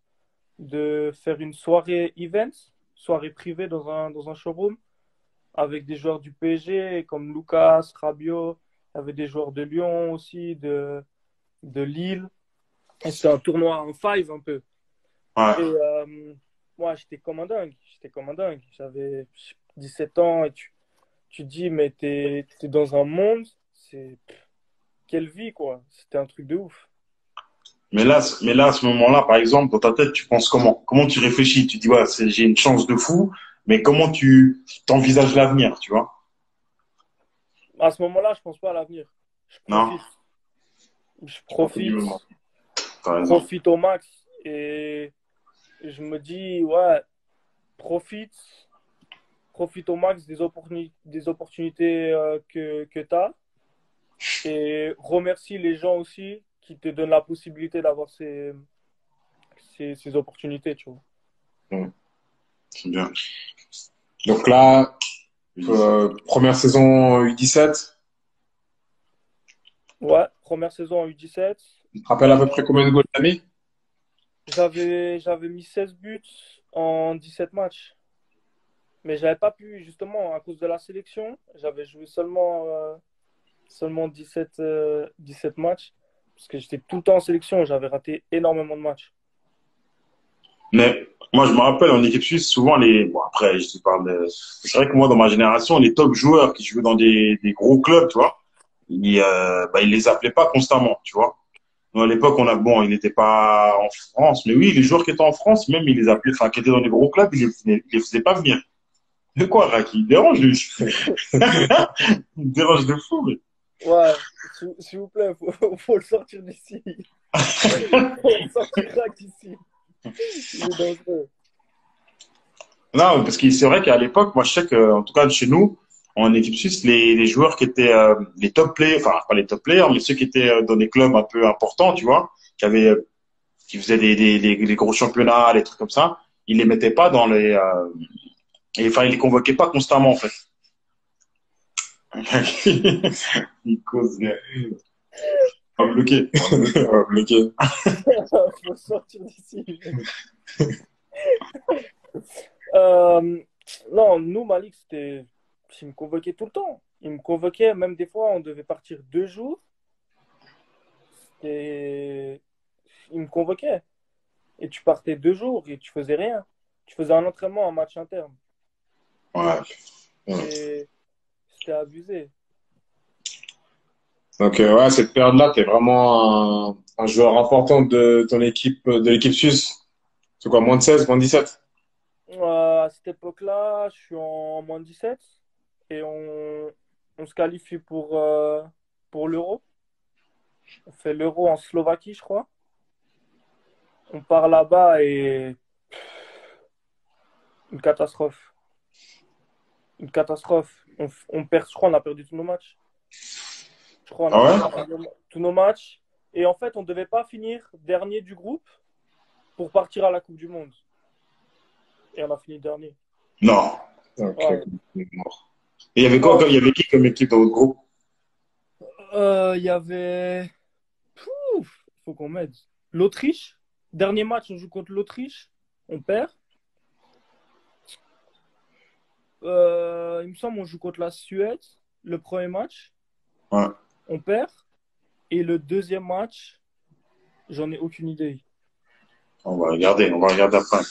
Speaker 3: de faire une soirée event, soirée privée dans un showroom, avec des joueurs du PSG comme Lucas, Rabiot, il y avait des joueurs de Lyon aussi, de Lille. Et c'était un tournoi en five un peu.
Speaker 2: Ouais.
Speaker 3: Et moi, j'étais comme un dingue. J'étais comme un dingue. J'avais 17 ans et tu te dis, mais t'es dans un monde, c'est quelle vie, quoi. C'était un truc de ouf.
Speaker 2: Mais là, à ce moment-là, par exemple, dans ta tête, tu penses comment? Comment tu réfléchis? Tu dis, ouais, j'ai une chance de fou, mais comment tu t'envisages l'avenir, tu vois?
Speaker 3: À ce moment-là, je pense pas à l'avenir. Je
Speaker 2: Non?
Speaker 3: profite. Je
Speaker 2: Tu profites du moment.
Speaker 3: profite.
Speaker 2: T'as raison.
Speaker 3: Profite au max. Et je me dis, ouais, profite. Profite au max des opportunités que tu as. Et remercie les gens aussi qui te donnent la possibilité d'avoir ces opportunités, tu vois.
Speaker 2: Ouais, c'est bien.
Speaker 1: Donc là,
Speaker 2: Je dis ça.
Speaker 1: première saison U17.
Speaker 3: Ouais, première saison en U17.
Speaker 1: Tu te rappelles à peu près combien de goals t'as mis?
Speaker 3: J'avais mis 16 buts en 17 matchs. Mais j'avais pas pu, justement, à cause de la sélection, j'avais joué seulement 17 matchs. Parce que j'étais tout le temps en sélection, j'avais raté énormément de matchs.
Speaker 2: Mais moi, je me rappelle en équipe suisse, souvent bon, après, je te parle c'est vrai que moi, dans ma génération, les top joueurs qui jouaient dans des gros clubs, tu vois, ils les appelaient pas constamment, tu vois. Nous, à l'époque, bon, ils n'étaient pas en France, mais oui, les joueurs qui étaient en France, même, ils les appelaient, enfin, qui étaient dans des gros clubs, ils les faisaient pas venir. De quoi, Raki? Il dérange, lui. Il dérange de fou, mais.
Speaker 3: Ouais, s'il vous plaît, faut le sortir d'ici. Faut le sortir d'ici. Il est dangereux.
Speaker 2: Non, parce que c'est vrai qu'à l'époque, moi, je sais que, en tout cas, chez nous, en équipe suisse, les joueurs qui étaient les top players, enfin, pas les top players, mais ceux qui étaient dans des clubs un peu importants, tu vois, qui faisaient des gros championnats, des trucs comme ça, ils les mettaient pas dans enfin, ils les convoquaient pas constamment, en fait. Il cause, on va bloquer. On va bloquer.
Speaker 3: Faut sortir d'ici. Euh, non, nous, Malik, il me convoquait tout le temps. Il me convoquait, même des fois, on devait partir 2 jours et il me convoquait. Et tu partais 2 jours et tu faisais rien. Tu faisais un entraînement, un match interne.
Speaker 2: Ouais. Ouais.
Speaker 3: Et c'était abusé.
Speaker 1: Donc ouais, cette période-là, t'es vraiment un joueur important de ton équipe, de l'équipe suisse. C'est quoi, moins de 16, moins de 17?
Speaker 3: À cette époque-là, je suis en -17 et on se qualifie pour l'Euro. On fait l'Euro en Slovaquie, je crois. On part là-bas et une catastrophe. Une catastrophe. On perd, je crois, on a perdu tous nos matchs. Je crois qu'on a
Speaker 2: Ah
Speaker 3: perdu
Speaker 2: ouais?
Speaker 3: tous nos matchs. Et en fait, on ne devait pas finir dernier du groupe pour partir à la Coupe du Monde. Et on a fini dernier.
Speaker 2: Non.
Speaker 1: Ok.
Speaker 3: Ouais.
Speaker 2: Mort. Et il y avait quoi,
Speaker 3: Non,
Speaker 2: il y avait qui comme équipe dans votre groupe?
Speaker 3: il y avait. Pouf, il faut qu'on m'aide. L'Autriche. Dernier match, on joue contre l'Autriche. On perd. Il me semble on joue contre la Suède. Le premier match,
Speaker 2: Ouais.
Speaker 3: on perd. Et le deuxième match, j'en ai aucune idée.
Speaker 2: On va regarder après.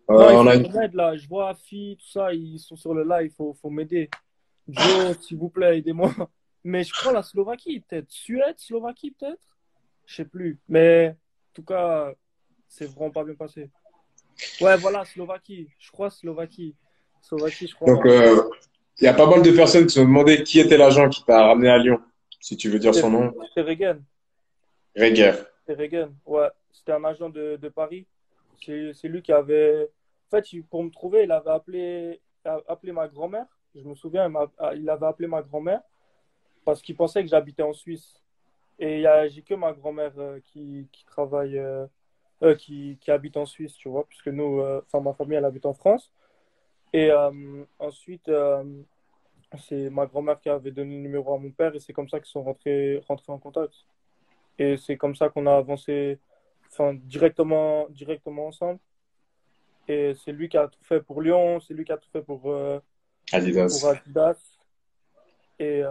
Speaker 3: Non, il
Speaker 1: On
Speaker 3: faut
Speaker 1: a
Speaker 3: qu'on m'aide là. Je vois Afi, tout ça, ils sont sur le live. Faut m'aider. Joe, s'il vous plaît, aidez-moi. Mais je crois la Slovaquie, peut-être. Suède, Slovaquie, peut-être. Je sais plus. Mais en tout cas, c'est vraiment pas bien passé. Ouais, voilà, Slovaquie. Je crois Slovaquie. Slovaquie, je crois, on
Speaker 1: donc
Speaker 3: a perdu.
Speaker 1: Il y a pas mal de personnes qui se sont demandé qui était l'agent qui t'a ramené à Lyon, si tu veux dire
Speaker 3: C'est
Speaker 1: son nom.
Speaker 3: c'est Regen.
Speaker 1: Reger.
Speaker 3: C'est Regen, ouais. C'était un agent de Paris. C'est lui qui avait. En fait, pour me trouver, il avait appelé ma grand-mère. Je me souviens, il avait appelé ma grand-mère parce qu'il pensait que j'habitais en Suisse. Et j'ai que ma grand-mère qui travaille, qui habite en Suisse, tu vois, puisque nous, enfin, ma famille, elle habite en France. Et ensuite, c'est ma grand-mère qui avait donné le numéro à mon père et c'est comme ça qu'ils sont rentrés en contact. Et c'est comme ça qu'on a avancé, enfin, directement ensemble. Et c'est lui qui a tout fait pour Lyon, c'est lui qui a tout fait pour
Speaker 1: Adidas.
Speaker 3: Adidas. Et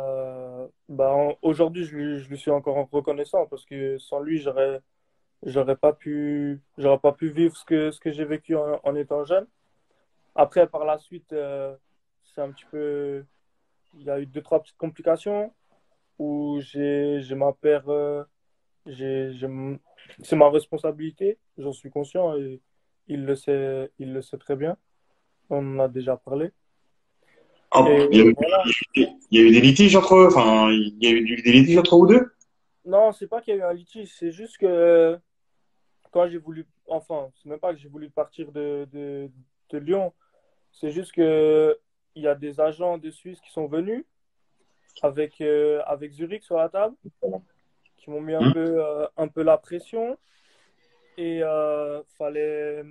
Speaker 3: bah, aujourd'hui, je lui suis encore reconnaissant parce que sans lui, j'aurais pas pu vivre ce que j'ai vécu en étant jeune. Après, par la suite, c'est un petit peu, il y a eu deux, trois petites complications où j'ai ma paire, c'est ma responsabilité, j'en suis conscient et il le sait très bien. On en a déjà parlé.
Speaker 2: Ah,
Speaker 3: Et voilà.
Speaker 2: il y a eu des litiges enfin, il y a eu des litiges entre vous deux?
Speaker 3: Non, c'est pas qu'il y a eu un litige, c'est juste que quand j'ai voulu, enfin, c'est même pas que j'ai voulu partir de Lyon, c'est juste que il y a des agents de Suisse qui sont venus avec Zurich sur la table, qui m'ont mis
Speaker 2: Hmm.
Speaker 3: un peu la pression et fallait,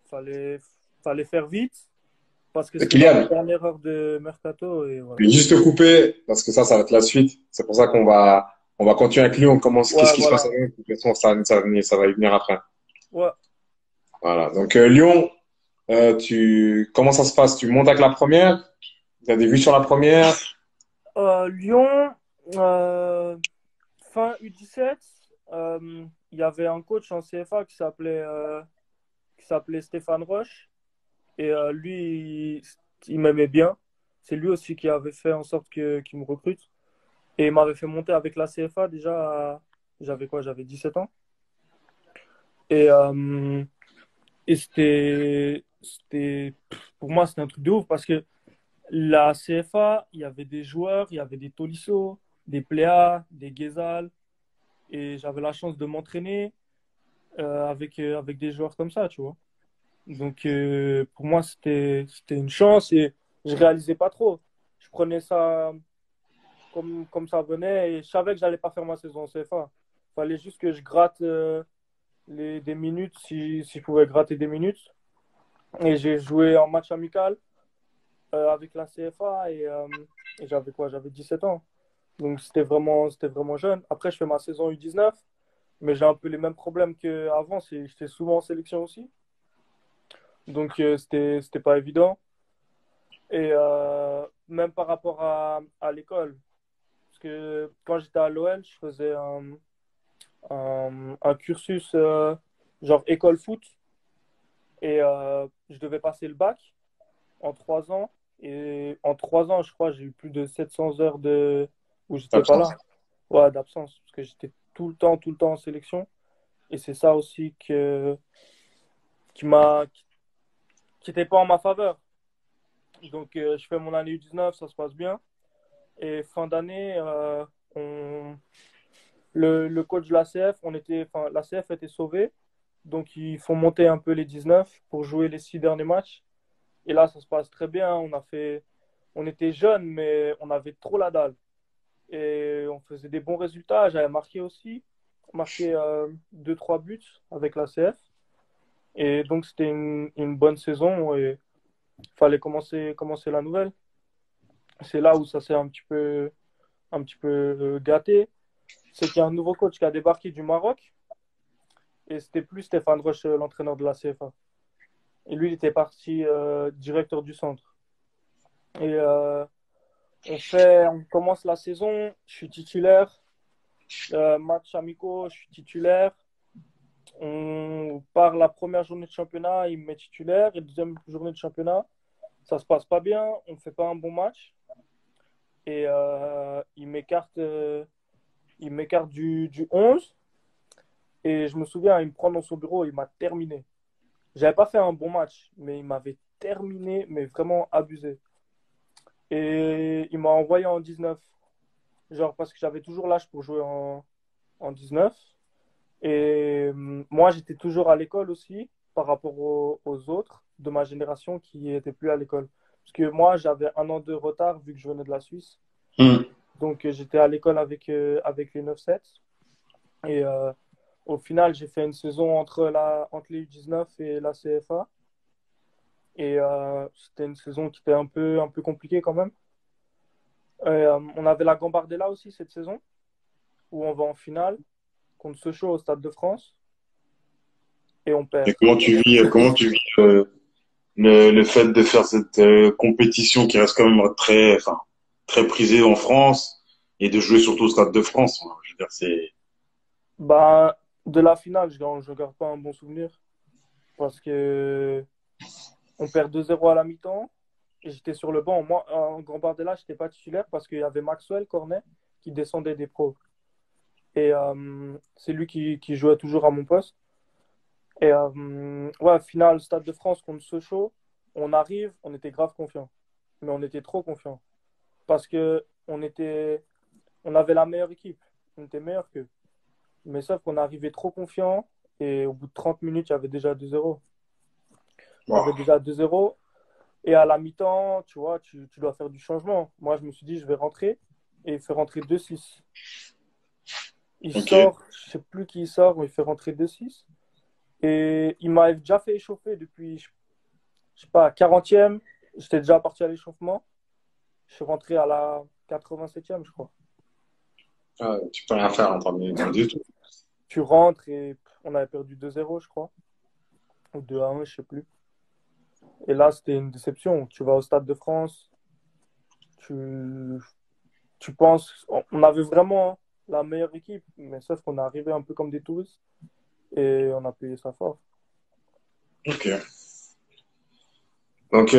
Speaker 3: fallait faire vite parce que c'était dans la
Speaker 1: Kylian,
Speaker 3: dernière heure de Mercato et
Speaker 1: je
Speaker 3: voilà.
Speaker 1: vais juste te couper parce que ça va être la suite. C'est pour ça on va continuer avec Lyon. Qu'est-ce
Speaker 3: Ouais,
Speaker 1: qui se passe à
Speaker 3: voilà.
Speaker 1: Lyon? De toute façon, ça va y venir après.
Speaker 3: Ouais.
Speaker 1: Voilà. Donc, Lyon, comment ça se passe? Tu montes avec la première? Tu as des vues sur la première?
Speaker 3: Lyon, euh, fin U17, il y avait un coach en CFA qui s'appelait Stéphane Roche. Et lui, il m'aimait bien. C'est lui aussi qui avait fait en sorte qu'il me recrute. Et il m'avait fait monter avec la CFA déjà. J'avais quoi? J'avais 17 ans. Et, pour moi, c'était un truc de ouf parce que la CFA, il y avait des joueurs, il y avait des Tolisso, des Pléa, des Ghezal. Et j'avais la chance de m'entraîner avec des joueurs comme ça, tu vois. Donc, pour moi, c'était une chance et je réalisais pas trop. Je prenais ça comme ça venait et je savais que j'allais pas faire ma saison en CFA. Il fallait juste que je gratte des minutes si je pouvais gratter des minutes. Et j'ai joué en match amical avec la CFA et j'avais quoi? J'avais 17 ans. Donc, c'était vraiment jeune. Après, je fais ma saison U19, mais j'ai un peu les mêmes problèmes qu'avant. J'étais souvent en sélection aussi. Donc, c'était pas évident. Et même par rapport à l'école, parce que quand j'étais à l'OL, je faisais un cursus genre école foot et je devais passer le bac en 3 ans. Et en 3 ans, je crois, j'ai eu plus de 700 heures où j'étais pas là.
Speaker 1: Absence.
Speaker 3: Ouais, d'absence, parce que j'étais tout le temps en sélection. Et c'est ça aussi qui m'a, qui était pas en ma faveur. Donc, je fais mon année U19, ça se passe bien. Et fin d'année, on, le coach de l'ACF, enfin, l'ACF était sauvé. Donc, ils font monter un peu les 19 pour jouer les 6 derniers matchs. Et là, ça se passe très bien. On était jeunes, mais on avait trop la dalle. Et on faisait des bons résultats. J'avais marqué aussi, marqué 2-3 buts avec l'ACF. Et donc, c'était une bonne saison et il fallait commencer la nouvelle. C'est là où ça s'est un petit peu gâté. C'est qu'il y a un nouveau coach qui a débarqué du Maroc. Et c'était plus Stéphane Roche, l'entraîneur de la CFA. Et lui, il était parti directeur du centre. Et on commence la saison, je suis titulaire. Match amicaux, je suis titulaire. On part la première journée de championnat, il me met titulaire. Et deuxième journée de championnat, ça se passe pas bien, on ne fait pas un bon match. Et il m'écarte du 11. Et je me souviens, il me prend dans son bureau, il m'a terminé. J'avais pas fait un bon match, mais il m'avait terminé, mais vraiment abusé. et il m'a envoyé en 19. Genre, parce que j'avais toujours l'âge pour jouer en 19. Et moi, j'étais toujours à l'école aussi par rapport aux autres de ma génération qui n'étaient plus à l'école. Parce que moi, j'avais un an de retard vu que je venais de la Suisse.
Speaker 2: Hmm.
Speaker 3: Donc, j'étais à l'école avec les 9-7. Et au final, j'ai fait une saison entre les U19 et la CFA. Et c'était une saison qui était un peu compliquée quand même. On avait la Gambardella aussi cette saison, où on va en finale contre Sochaux au Stade de France et on perd.
Speaker 2: Et comment tu vis le fait de faire cette compétition qui reste quand même enfin, très prisée en France et de jouer surtout au Stade de France. Hein. Je veux dire, c'est.
Speaker 3: Bah, de la finale, je garde pas un bon souvenir parce que on perd 2-0 à la mi-temps et j'étais sur le banc. Moi, en Gambardella, je n'étais pas titulaire parce qu'il y avait Maxwell Cornet qui descendait des pros. Et c'est lui qui jouait toujours à mon poste. Et ouais, finale Stade de France contre Sochaux, on arrive, on était grave confiant. Mais on était trop confiant parce que on avait la meilleure équipe. On était meilleur qu'eux. Mais sauf qu'on arrivait trop confiant et au bout de 30 minutes, il y avait déjà 2-0. Il y avait
Speaker 2: Wow.
Speaker 3: déjà 2-0 et à la mi-temps, tu vois, tu dois faire du changement. Moi, je me suis dit, je vais rentrer et il fait rentrer 2-6. Il
Speaker 2: Ok.
Speaker 3: sort, je sais plus qui il sort, mais il fait rentrer 2-6. Et il m'avait déjà fait échauffer depuis, je sais pas, 40e. J'étais déjà parti à l'échauffement. Je suis rentré à la 87e, je crois.
Speaker 2: Ah, tu peux rien faire en 30 minutes, rien du tout.
Speaker 3: Tu rentres et on avait perdu 2-0, je crois. Ou 2-1, je sais plus. Et là, c'était une déception. Tu vas au Stade de France, tu, tu penses. On avait vraiment la meilleure équipe, mais sauf qu'on est arrivé un peu comme des touristes et on a payé ça fort.
Speaker 2: Ok. Donc, je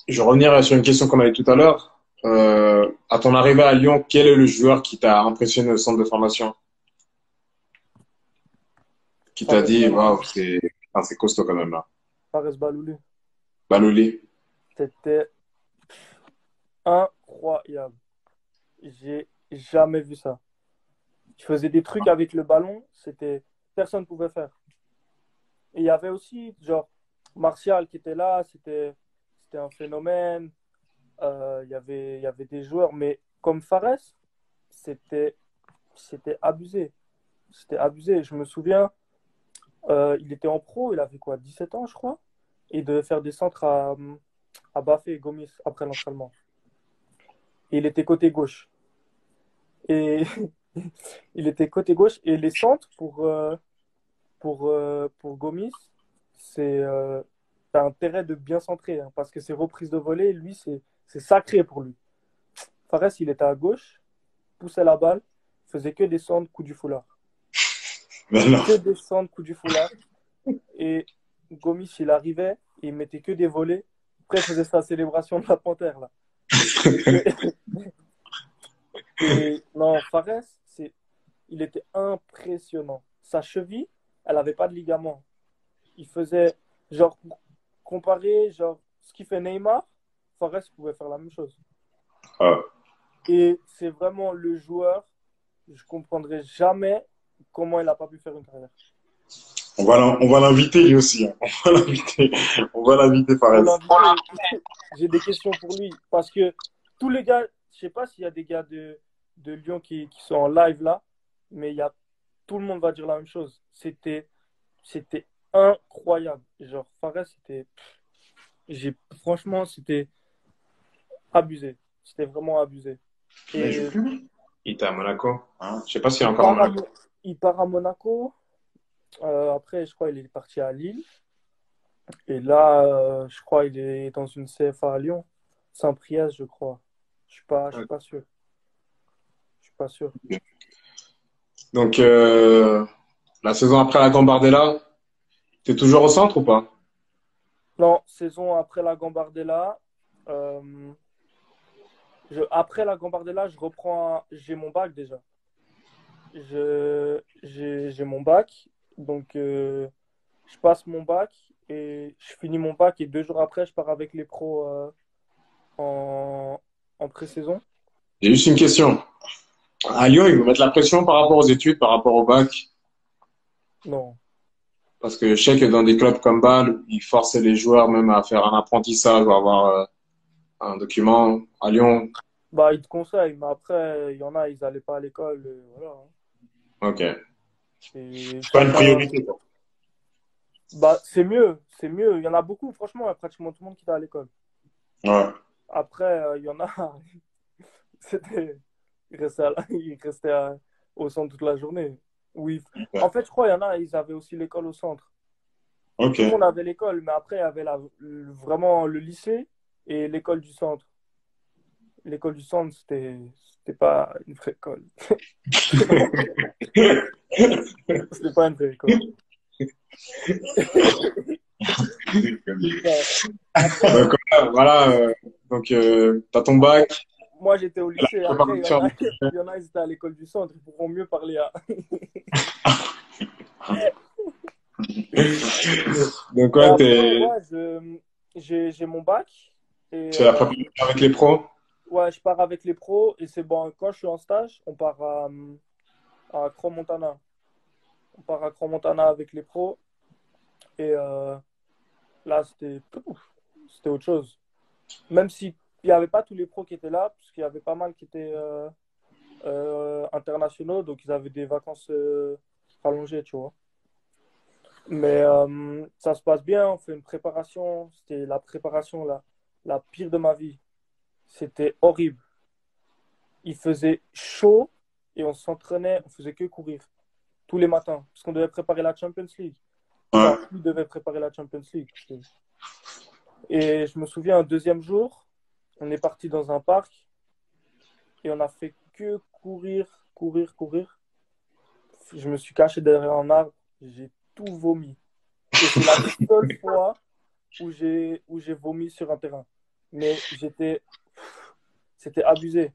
Speaker 2: vais revenir sur une question qu'on avait tout à l'heure. À ton arrivée à Lyon, quel est le joueur qui t'a impressionné au centre de formation? Qui t'a
Speaker 3: Fares
Speaker 2: dit,
Speaker 3: Balouli.
Speaker 2: waouh, c'est costaud quand même là.
Speaker 3: Fares Balouli.
Speaker 2: Balouli.
Speaker 3: C'était incroyable. J'ai jamais vu ça. Il faisait des trucs avec le ballon, personne ne pouvait faire. Et il y avait aussi, genre, Martial qui était là, c'était un phénomène. Il y avait des joueurs, mais comme Fares, c'était, c'était abusé. C'était abusé. Je me souviens, il était en pro, il avait quoi, 17 ans, je crois. Et il devait faire des centres à Bafé et Gomis après l'entraînement. Et il était côté gauche. Et il était côté gauche. Et les centres pour Gomis, t'as intérêt de bien centrer, hein, parce que ses reprises de volée, lui, c'est sacré pour lui. Fares, il était à gauche, poussait la balle, faisait que descendre coup du foulard.
Speaker 2: Mais non.
Speaker 3: Que descendre coup du foulard. Et Gomis, il arrivait, et il mettait que des volées. Après, il faisait sa célébration de la panthère, là. Et, et non, Fares, il était impressionnant. Sa cheville, elle n'avait pas de ligament. Il faisait, genre, pour comparer, genre, ce qu'il fait Neymar, Fares pouvait faire la même chose.
Speaker 2: Ah.
Speaker 3: Et c'est vraiment le joueur, je comprendrai jamais comment il n'a pas pu faire une carrière.
Speaker 2: On va l'inviter lui aussi. Hein. On va l'inviter,
Speaker 3: Faut
Speaker 2: Fares.
Speaker 3: l'inviter. J'ai des questions pour lui. Parce que tous les gars, je sais pas s'il y a des gars de Lyon qui sont en live là, mais tout le monde va dire la même chose. C'était incroyable. Genre, Fares, franchement, c'était abusé. C'était vraiment abusé.
Speaker 2: Mais il joue
Speaker 3: Et
Speaker 2: plus. Il était à Monaco. Hein. Je sais pas s'il est
Speaker 3: il
Speaker 2: encore à
Speaker 3: part à,
Speaker 2: Monaco.
Speaker 3: Mo- il part à Monaco. Après, je crois qu'il est parti à Lille. Et là, je crois qu'il est dans une CFA à Lyon. Saint-Priest, je crois. Je suis pas sûr. Je suis pas sûr.
Speaker 2: Donc, la saison après la Gambardella, t'es toujours au centre ou pas?
Speaker 3: Non, saison après la Gambardella. euh, après la Gambardella, j'ai mon bac déjà. J'ai mon bac. Donc, je passe mon bac et je finis mon bac. Et 2 jours après, je pars avec les pros. en, en pré-saison.
Speaker 4: J'ai juste une question. À Lyon, ils vous mettent la pression par rapport aux études, par rapport au bac.
Speaker 3: Non.
Speaker 4: Parce que je sais que dans des clubs comme Bâle, ils forcent les joueurs même à faire un apprentissage ou avoir un document. À Lyon,
Speaker 3: Bah, ils te conseillent, mais après, il y en a, ils n'allaient pas à l'école. Voilà, hein.
Speaker 4: ok.
Speaker 3: Et
Speaker 2: Pas une
Speaker 3: chacun.
Speaker 2: priorité, quoi.
Speaker 3: Bah, c'est mieux, c'est mieux. Il y en a beaucoup, franchement, il y a pratiquement tout le monde qui va à l'école.
Speaker 2: Ouais.
Speaker 3: Après, il y en a, c'était. Ils restaient au centre toute la journée. Oui. En
Speaker 2: Ouais.
Speaker 3: fait, je crois, il y en a, ils avaient aussi l'école au centre.
Speaker 2: Ok.
Speaker 3: Tout le monde avait l'école, mais après, il y avait vraiment le lycée et l'école du centre. L'école du centre, c'était pas une vraie école. C'était pas une vraie école. Non. Après,
Speaker 4: Donc, voilà. Donc, t'as ton bac,
Speaker 3: moi, j'étais au lycée. Après,
Speaker 4: préparation.
Speaker 3: il y en a, ils étaient à l'école du centre. Ils pourront mieux parler à.
Speaker 4: Donc,
Speaker 3: Mais
Speaker 4: ouais,
Speaker 3: après, ouais, j'ai mon bac. Et
Speaker 4: c'est la préparation avec les pros.
Speaker 3: ouais, je pars avec les pros. Et c'est bon, quand je suis en stage, on part à Crans-Montana. On part à Crans-Montana avec les pros. Et là, c'était autre chose. Même s'il n'y avait pas tous les pros qui étaient là, parce qu'il y avait pas mal qui étaient internationaux, donc ils avaient des vacances rallongées, tu vois. Mais ça se passe bien, on fait une préparation. C'était la préparation la pire de ma vie. C'était horrible. Il faisait chaud et on s'entraînait, on faisait que courir tous les matins, parce qu'on devait préparer la Champions League. Enfin,
Speaker 2: Ouais.
Speaker 3: on devait préparer la Champions League. Et je me souviens, un deuxième jour, on est parti dans un parc et on a fait que courir, courir, courir. Je me suis caché derrière un arbre, j'ai tout vomi. Et c'est la seule fois où j'ai vomi sur un terrain. Mais c'était abusé.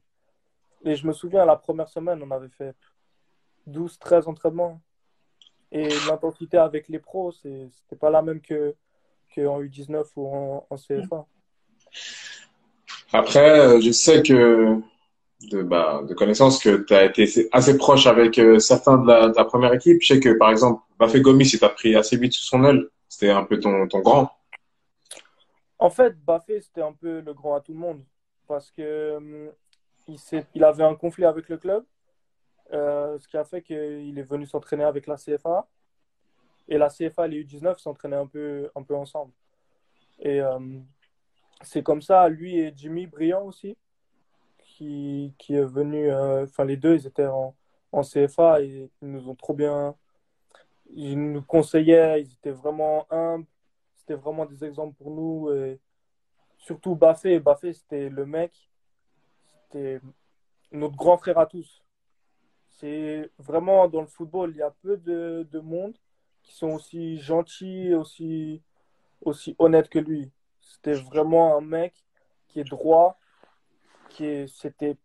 Speaker 3: Et je me souviens, la première semaine, on avait fait 12, 13 entraînements. Et l'intensité avec les pros, c'était pas la même qu'en U19 ou en CFA.
Speaker 4: Après, je sais que de connaissance que tu as été assez proche avec certains de la première équipe. Je sais que, par exemple, Bafé Gomis, il t'a pris assez vite sous son aile. C'était un peu ton grand.
Speaker 3: En fait, Baffé, c'était un peu le grand à tout le monde. Parce que il avait un conflit avec le club, ce qui a fait qu'il est venu s'entraîner avec la CFA. Et la CFA et les U19 s'entraînaient un peu ensemble. Et c'est comme ça, lui et Jimmy Briand aussi, qui est venu. Enfin, les deux, ils étaient en CFA et ils nous ont trop bien. Ils nous conseillaient, ils étaient vraiment humbles. C'était vraiment des exemples pour nous. Et surtout Baffé. Baffé, c'était le mec, c'était notre grand frère à tous. C'est vraiment dans le football, il y a peu de monde qui sont aussi gentils, aussi honnêtes que lui. C'était vraiment un mec qui est droit, c'était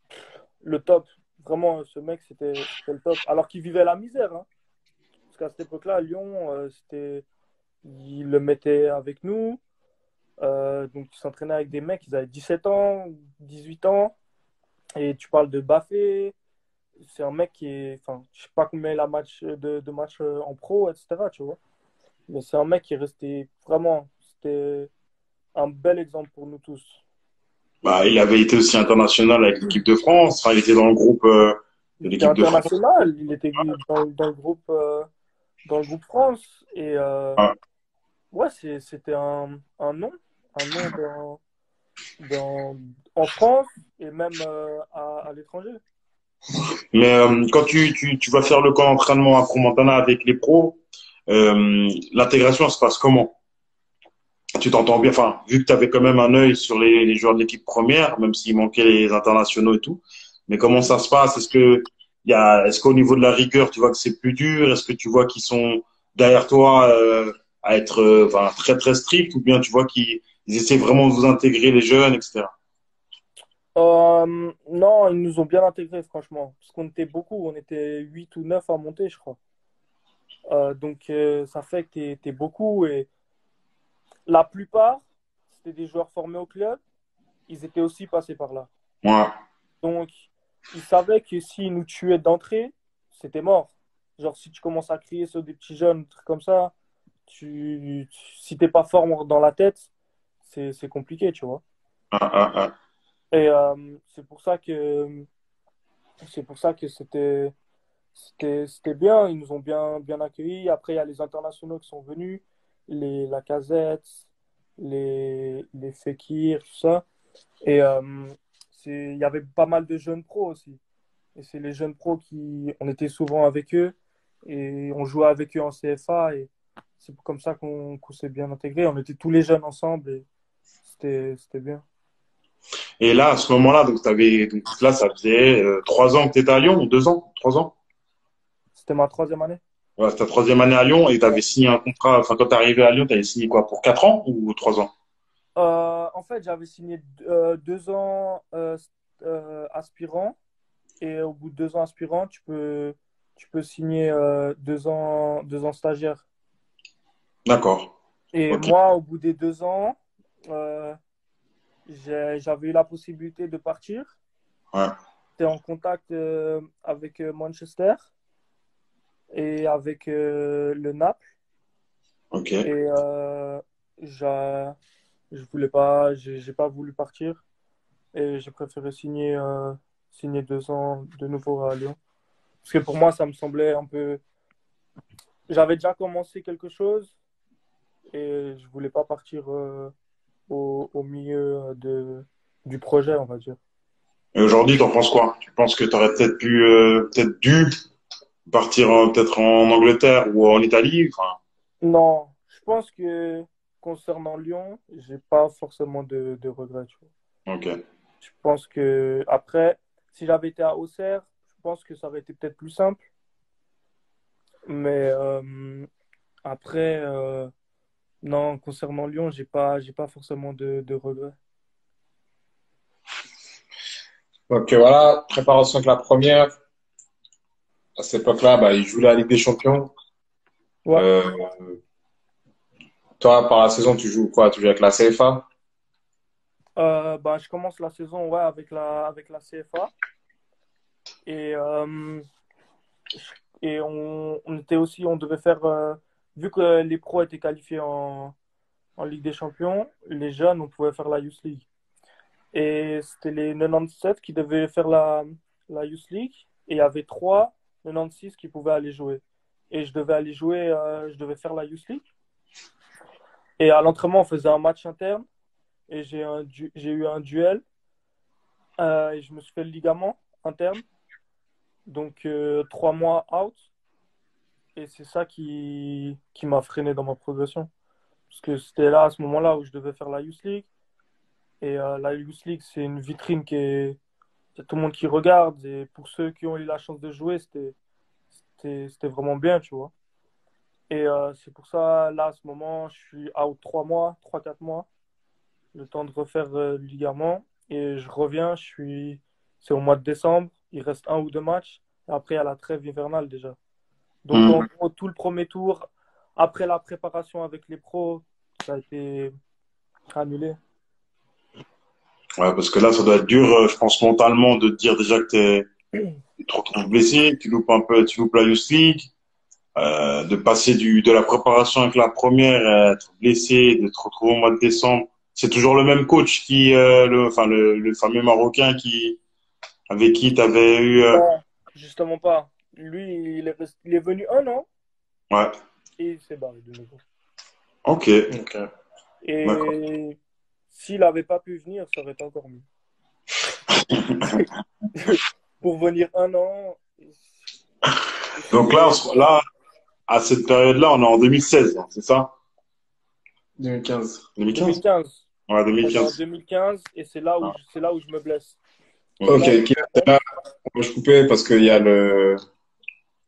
Speaker 3: le top. Vraiment, ce mec, c'était le top. Alors qu'il vivait la misère, hein. Parce qu'à cette époque-là, à Lyon, il le mettait avec nous. Donc, il s'entraînait avec des mecs, ils avaient 17 ans, 18 ans. Et tu parles de Baffé. C'est un mec qui est. Enfin, je sais pas combien il a de matchs en pro, etc. Tu vois. Mais c'est un mec qui est resté vraiment. C'était un bel exemple pour nous tous.
Speaker 2: Bah, il avait été aussi international avec l'équipe de France. Enfin, il était dans le groupe
Speaker 3: Il
Speaker 2: de
Speaker 3: était
Speaker 2: l'équipe de France.
Speaker 3: international, il était dans le groupe France. Et
Speaker 2: Ouais.
Speaker 3: ouais, c'était un nom dans, en France et même à l'étranger.
Speaker 2: Mais quand tu vas faire le camp d'entraînement à Crans-Montana avec les pros, l'intégration se passe comment? Tu t'entends bien, enfin, vu que tu avais quand même un œil sur les joueurs de l'équipe première, même s'il manquait les internationaux et tout. Mais comment ça se passe? Est-ce qu'au niveau de la rigueur, tu vois que c'est plus dur? Est-ce que tu vois qu'ils sont derrière toi à être enfin, très très stricts, ou bien tu vois qu'ils essaient vraiment de vous intégrer les jeunes, etc.
Speaker 3: Non, ils nous ont bien intégrés, franchement. Parce qu'on était beaucoup, on était 8 ou 9 à monter, je crois. Donc, ça fait que t'es beaucoup. Et la plupart, c'était des joueurs formés au club. ils étaient aussi passés par là.
Speaker 2: Ouais.
Speaker 3: Donc, ils savaient que s'ils nous tuaient d'entrée, c'était mort. Genre, si tu commences à crier sur des petits jeunes, des trucs comme ça, si t'es pas fort dans la tête, c'est compliqué, tu vois.
Speaker 2: Ah, ah, ah.
Speaker 3: Et c'est pour ça que c'était bien. Ils nous ont bien accueillis. Après, il y a les internationaux qui sont venus, les Lacazette, les Fekir, tout ça. Et il y avait pas mal de jeunes pros aussi. Et c'est les jeunes pros on était souvent avec eux et on jouait avec eux en CFA. Et c'est comme ça qu'on s'est bien intégrés. On était tous les jeunes ensemble et c'était bien.
Speaker 2: Et là, à ce moment-là, donc là, ça faisait 3 ans que tu étais à Lyon, ou 2 ans, 3 ans?
Speaker 3: C'était ma troisième année.
Speaker 2: Ouais, c'était ta troisième année à Lyon et tu avais signé un contrat, enfin, quand tu arrivé à Lyon, tu avais signé quoi, pour 4 ans ou 3 ans?
Speaker 3: En fait, j'avais signé 2 ans aspirant. Et au bout de 2 ans aspirant, tu peux signer 2 ans stagiaire.
Speaker 2: D'accord.
Speaker 3: Et
Speaker 2: Ok.
Speaker 3: moi, au bout des 2 ans, euh, j'avais eu la possibilité de partir.
Speaker 2: Ouais.
Speaker 3: J'étais en contact avec Manchester et avec le Naples.
Speaker 2: Ok.
Speaker 3: Et je voulais pas, j'ai pas voulu partir. Et j'ai préféré signer 2 ans de nouveau à Lyon. Parce que pour moi, ça me semblait un peu. J'avais déjà commencé quelque chose et je voulais pas partir au milieu du projet, on va dire.
Speaker 2: Et aujourd'hui, t'en penses quoi? Tu penses que tu aurais peut-être peut-être dû partir peut-être en Angleterre ou en Italie? Enfin,
Speaker 3: Non, je pense que concernant Lyon, j'ai pas forcément de regrets, tu vois.
Speaker 2: ok.
Speaker 3: Je pense que après, si j'avais été à Auxerre, je pense que ça aurait été peut-être plus simple. Mais après, non, concernant Lyon, j'ai pas forcément de regrets.
Speaker 4: Donc voilà, préparation avec la première. À cette époque-là, bah, il joue la Ligue des Champions.
Speaker 3: Ouais.
Speaker 4: Euh, Toi, par la saison, tu joues quoi? Tu joues avec la CFA?
Speaker 3: Bah, je commence la saison, ouais, avec la CFA. Et, on était aussi, on devait faire, vu que les pros étaient qualifiés en Ligue des Champions, les jeunes, on pouvait faire la Youth League. Et c'était les 97 qui devaient faire la Youth League. Et il y avait 3 96 qui pouvaient aller jouer. Et je devais aller jouer, je devais faire la Youth League. Et à l'entraînement, on faisait un match interne. Et j'ai eu un duel. Et je me suis fait le ligament interne. Donc, 3 mois out. Et c'est ça qui m'a freiné dans ma progression. Parce que c'était là, à ce moment-là, où je devais faire la Youth League. Et la Youth League, c'est une vitrine il y a tout le monde qui regarde. Et pour ceux qui ont eu la chance de jouer, c'était vraiment bien, tu vois. Et c'est pour ça, là, à ce moment, je suis out 3 mois, 3 4 mois, le temps de refaire le ligament. Et je reviens, c'est au mois de décembre. Il reste 1 ou 2 matchs. Et après, il y a la trêve hivernale déjà. Donc, en
Speaker 2: Hmm.
Speaker 3: gros, tout le premier tour, après la préparation avec les pros, ça a été annulé.
Speaker 2: Ouais, parce que là, ça doit être dur, je pense, mentalement, de te dire déjà que tu te retrouves blessé, tu loupes la Youth League, de passer de la préparation avec la première, à être blessé, de te retrouver au mois de décembre. C'est toujours le même coach enfin, le fameux Marocain avec qui tu avais eu,
Speaker 3: Non, justement pas. Lui, il est venu 1 an
Speaker 2: ouais.
Speaker 3: et il s'est barré de nouveau.
Speaker 2: Ok.
Speaker 4: Ok.
Speaker 2: D'accord.
Speaker 3: Et s'il n'avait pas pu venir, ça aurait été encore mieux. Pour venir 1 an, et
Speaker 2: Donc là,
Speaker 3: signer
Speaker 2: là, à cette période-là, on est en 2016, hein, c'est ça?
Speaker 4: 2015.
Speaker 2: 2015?
Speaker 3: 2015.
Speaker 2: Ouais,
Speaker 3: On est en
Speaker 2: 2015.
Speaker 3: 2015 et c'est là où je me blesse. C'est
Speaker 2: Ok.
Speaker 4: Ok,
Speaker 3: là où je
Speaker 4: Kylian,
Speaker 3: me blesse.
Speaker 4: là, on va se couper parce qu'il y a
Speaker 3: Une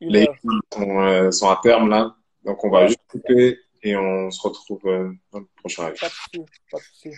Speaker 4: les
Speaker 3: heure.
Speaker 4: filles sont à terme là. Donc on va
Speaker 3: Ouais,
Speaker 4: juste couper et on se retrouve dans le prochain live.
Speaker 3: pas de souci. Pas de souci.